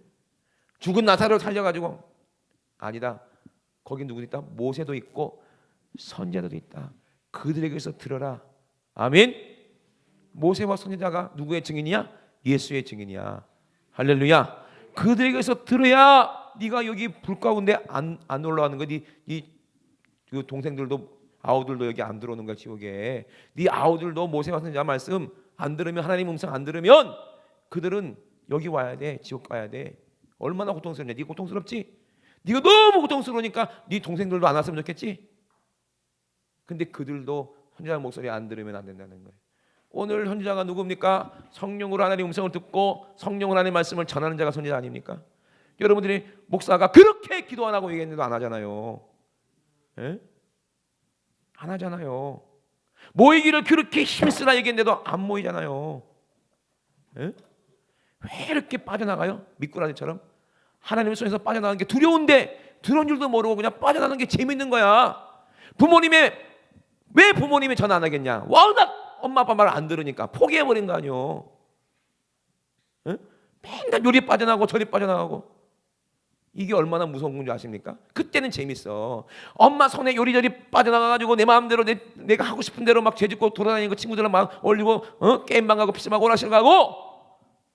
죽은 나사로를 살려가지고 아니다. 거기 누구 있다? 모세도 있고 선지자도 있다. 그들에게서 들어라. 아멘. 모세와 선지자가 누구의 증인이야? 예수의 증인이야. 할렐루야. 그들에게서 들어야 네가 여기 불 가운데 안 올라가는 거야. 네 동생들도 아우들도 여기 안 들어오는 거야 지옥에. 네 아우들도 모세와 선지자 말씀 안 들으면 하나님 음성 안 들으면 그들은 여기 와야 돼. 지옥 가야 돼. 얼마나 고통스럽냐. 네 고통스럽지? 네가 너무 고통스러우니까 네 동생들도 안 왔으면 좋겠지? 근데 그들도 선지자 목소리 안 들으면 안 된다는 거예요. 오늘 선지자가 누굽니까? 성령으로 하나님의 음성을 듣고 성령으로 하나님의 말씀을 전하는 자가 선지자 아닙니까? 여러분들이 목사가 그렇게 기도 안 하고 얘기했는데도 안 하잖아요. 에? 안 하잖아요. 모이기를 그렇게 힘쓰라 얘기했는데도 안 모이잖아요. 에? 왜 이렇게 빠져나가요? 미꾸라지처럼 하나님의 손에서 빠져나가는 게 두려운데 들어온 줄도 모르고 그냥 빠져나가는 게 재밌는 거야. 왜 부모님이 전화 안 하겠냐? 워낙 엄마 아빠 말 안 들으니까 포기해버린 거 아니요. 에? 맨날 요리 빠져나가고 저리 빠져나가고 이게 얼마나 무서운 건지 아십니까? 그때는 재밌어. 엄마 손에 요리저리 빠져나가가지고 내 마음대로 내가 하고 싶은 대로 막 죄짓고 돌아다니고 친구들랑 막 어울리고 게임방 가고 PC방 오락실 가고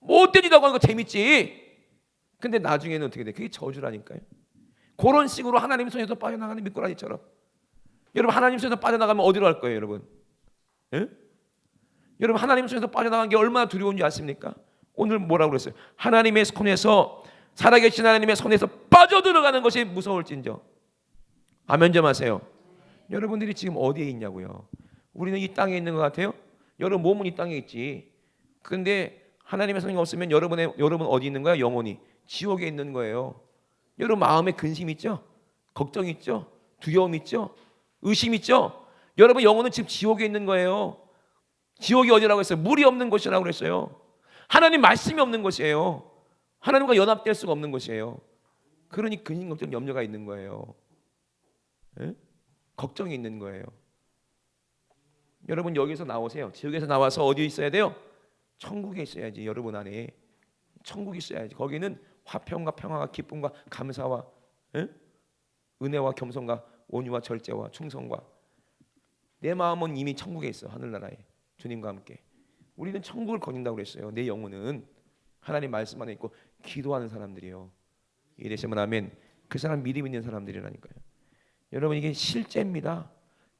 못 되지다고 하는 거 재밌지. 근데 나중에는 어떻게 돼? 그게 저주라니까요. 그런 식으로 하나님 손에서 빠져나가는 미꾸라지처럼. 여러분 하나님 손에서 빠져나가면 어디로 갈 거예요 여러분? 예? 여러분 하나님 손에서 빠져나간 게 얼마나 두려운지 아십니까? 오늘 뭐라고 그랬어요? 하나님의 손에서 살아계신 하나님의 손에서 빠져들어가는 것이 무서울진저. 아멘 좀 하세요. 여러분들이 지금 어디에 있냐고요? 우리는 이 땅에 있는 것 같아요? 여러분 몸은 이 땅에 있지. 근데 하나님의 손이 없으면 여러분 어디 있는 거야? 영혼이 지옥에 있는 거예요. 여러분 마음에 근심 있죠? 걱정 있죠? 두려움 있죠? 의심 있죠? 여러분 영혼은 지금 지옥에 있는 거예요. 지옥이 어디라고 했어요? 물이 없는 곳이라고 그랬어요. 하나님 말씀이 없는 곳이에요. 하나님과 연합될 수가 없는 것이에요. 그러니 근심 걱정 염려가 있는 거예요. 에? 걱정이 있는 거예요. 여러분 여기서 나오세요. 지옥에서 나와서 어디에 있어야 돼요? 천국에 있어야지. 여러분 안에 천국이 있어야지. 거기는 화평과 평화와 기쁨과 감사와 에? 은혜와 겸손과 온유와 절제와 충성과 내 마음은 이미 천국에 있어. 하늘나라에 주님과 함께. 우리는 천국을 거닌다고 그랬어요. 내 영혼은 하나님 말씀 안에 있고 기도하는 사람들이요. 이래시면 아멘. 그 사람 믿음 있는 사람들이라니까요. 여러분 이게 실제입니다.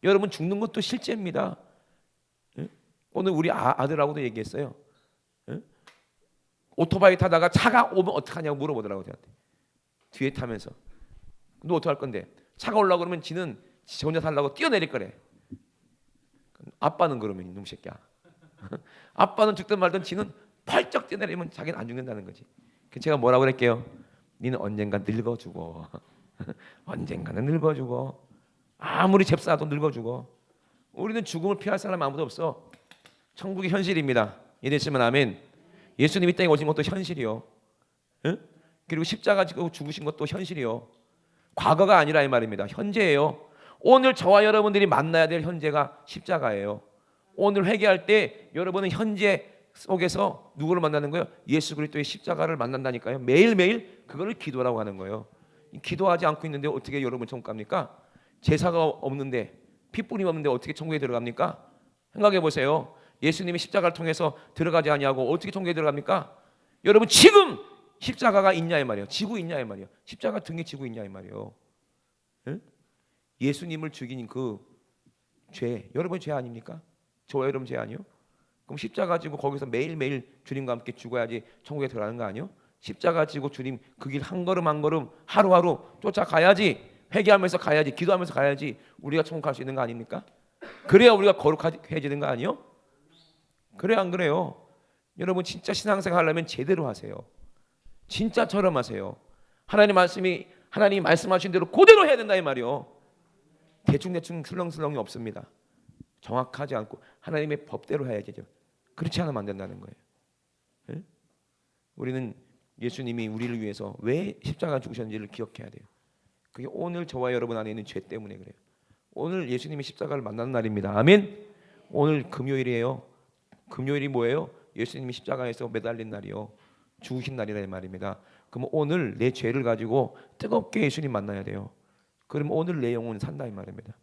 여러분 죽는 것도 실제입니다. 예? 오늘 우리 아들하고도 얘기했어요. 예? 오토바이 타다가 차가 오면 어떡하냐고 물어보더라고요. 저한테. 뒤에 타면서 너 어떡할 건데? 차가 올라오고 그러면 지는 지 혼자 살라고 뛰어내릴 거래. 아빠는 그러면 이놈 새끼야. 아빠는 죽든 말든 지는 펄쩍 뛰어내리면 자기는 안 죽는다는 거지. 제가 뭐라고 그랬게요? 니는 언젠가 늙어 죽어. 언젠가는 늙어 죽어. 아무리 잽싸도 늙어 죽어. 우리는 죽음을 피할 사람 아무도 없어. 천국이 현실입니다. 이랬으면 아멘. 예수님이 땅에 오신 것도 현실이요. 응? 그리고 십자가 지고 죽으신 것도 현실이요. 과거가 아니라 이 말입니다. 현재예요. 오늘 저와 여러분들이 만나야 될 현재가 십자가예요. 오늘 회개할 때 여러분은 현재 속에서 누구를 만나는 거예요? 예수 그리스도의 십자가를 만난다니까요. 매일매일 그거를 기도라고 하는 거예요. 기도하지 않고 있는데 어떻게 여러분 천국 갑니까? 제사가 없는데 핏뿌림 없는데 어떻게 천국에 들어갑니까? 생각해 보세요. 예수님이 십자가를 통해서 들어가지 아니하고 어떻게 통계에 들어갑니까? 여러분 지금 십자가가 있냐 이 말이에요. 지고 있냐 이 말이에요. 십자가 등에 지고 있냐 이 말이에요. 응? 예수님을 죽인 그 죄, 여러분 죄 아닙니까? 저와 여러분 죄 아니요? 그럼 십자가 지고 거기서 매일매일 주님과 함께 죽어야지 천국에 들어가는 거 아니요? 십자가 지고 주님 그 길 한 걸음 한 걸음 하루하루 쫓아가야지, 회개하면서 가야지, 기도하면서 가야지 우리가 천국 갈 수 있는 거 아닙니까? 그래야 우리가 거룩해지는 거 아니요? 그래 안 그래요? 여러분 진짜 신앙생활 하려면 제대로 하세요. 진짜처럼 하세요. 하나님이 말씀하신 대로 그대로 해야 된다 이 말이요. 대충 술렁술렁이 없습니다. 정확하지 않고 하나님의 법대로 해야죠. 그렇지 않으면 안 된다는 거예요. 네? 우리는 예수님이 우리를 위해서 왜 십자가 죽으셨는지를 기억해야 돼요. 그게 오늘 저와 여러분 안에 있는 죄 때문에 그래요. 오늘 예수님이 십자가를 만나는 날입니다. 아멘. 오늘 금요일이에요. 금요일이 뭐예요? 예수님이 십자가에서 매달린 날이요. 죽으신 날이라 말입니다. 그럼 오늘 내 죄를 가지고 뜨겁게 예수님 만나야 돼요. 그러면 오늘 내 영혼은 산다 이 말입니다.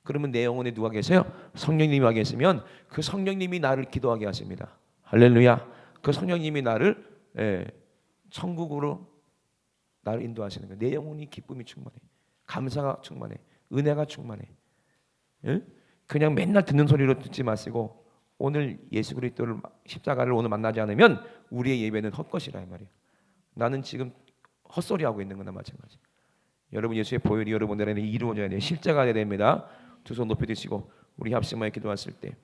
그러면 내 영혼에 누가 계세요? 성령님이 와 계시면 그 성령님이 나를 기도하게 하십니다. 할렐루야. 그 성령님이 나를 천국으로 나를 인도하시는 거예요. 내 영혼이 기쁨이 충만해. 감사가 충만해. 은혜가 충만해. 예? 그냥 맨날 듣는 소리로 듣지 마시고 오늘 예수 그리스도를 십자가를 오늘 만나지 않으면 우리의 예배는 헛것이라 이 말이에요. 나는 지금 헛소리하고 있는 거나 마찬가지. 여러분 예수의 보혈이 여러분들에게 이루어져야 돼요. 십자가 돼야 됩니다. 두 손 높이 드시고 우리 합심하여 기도하실 때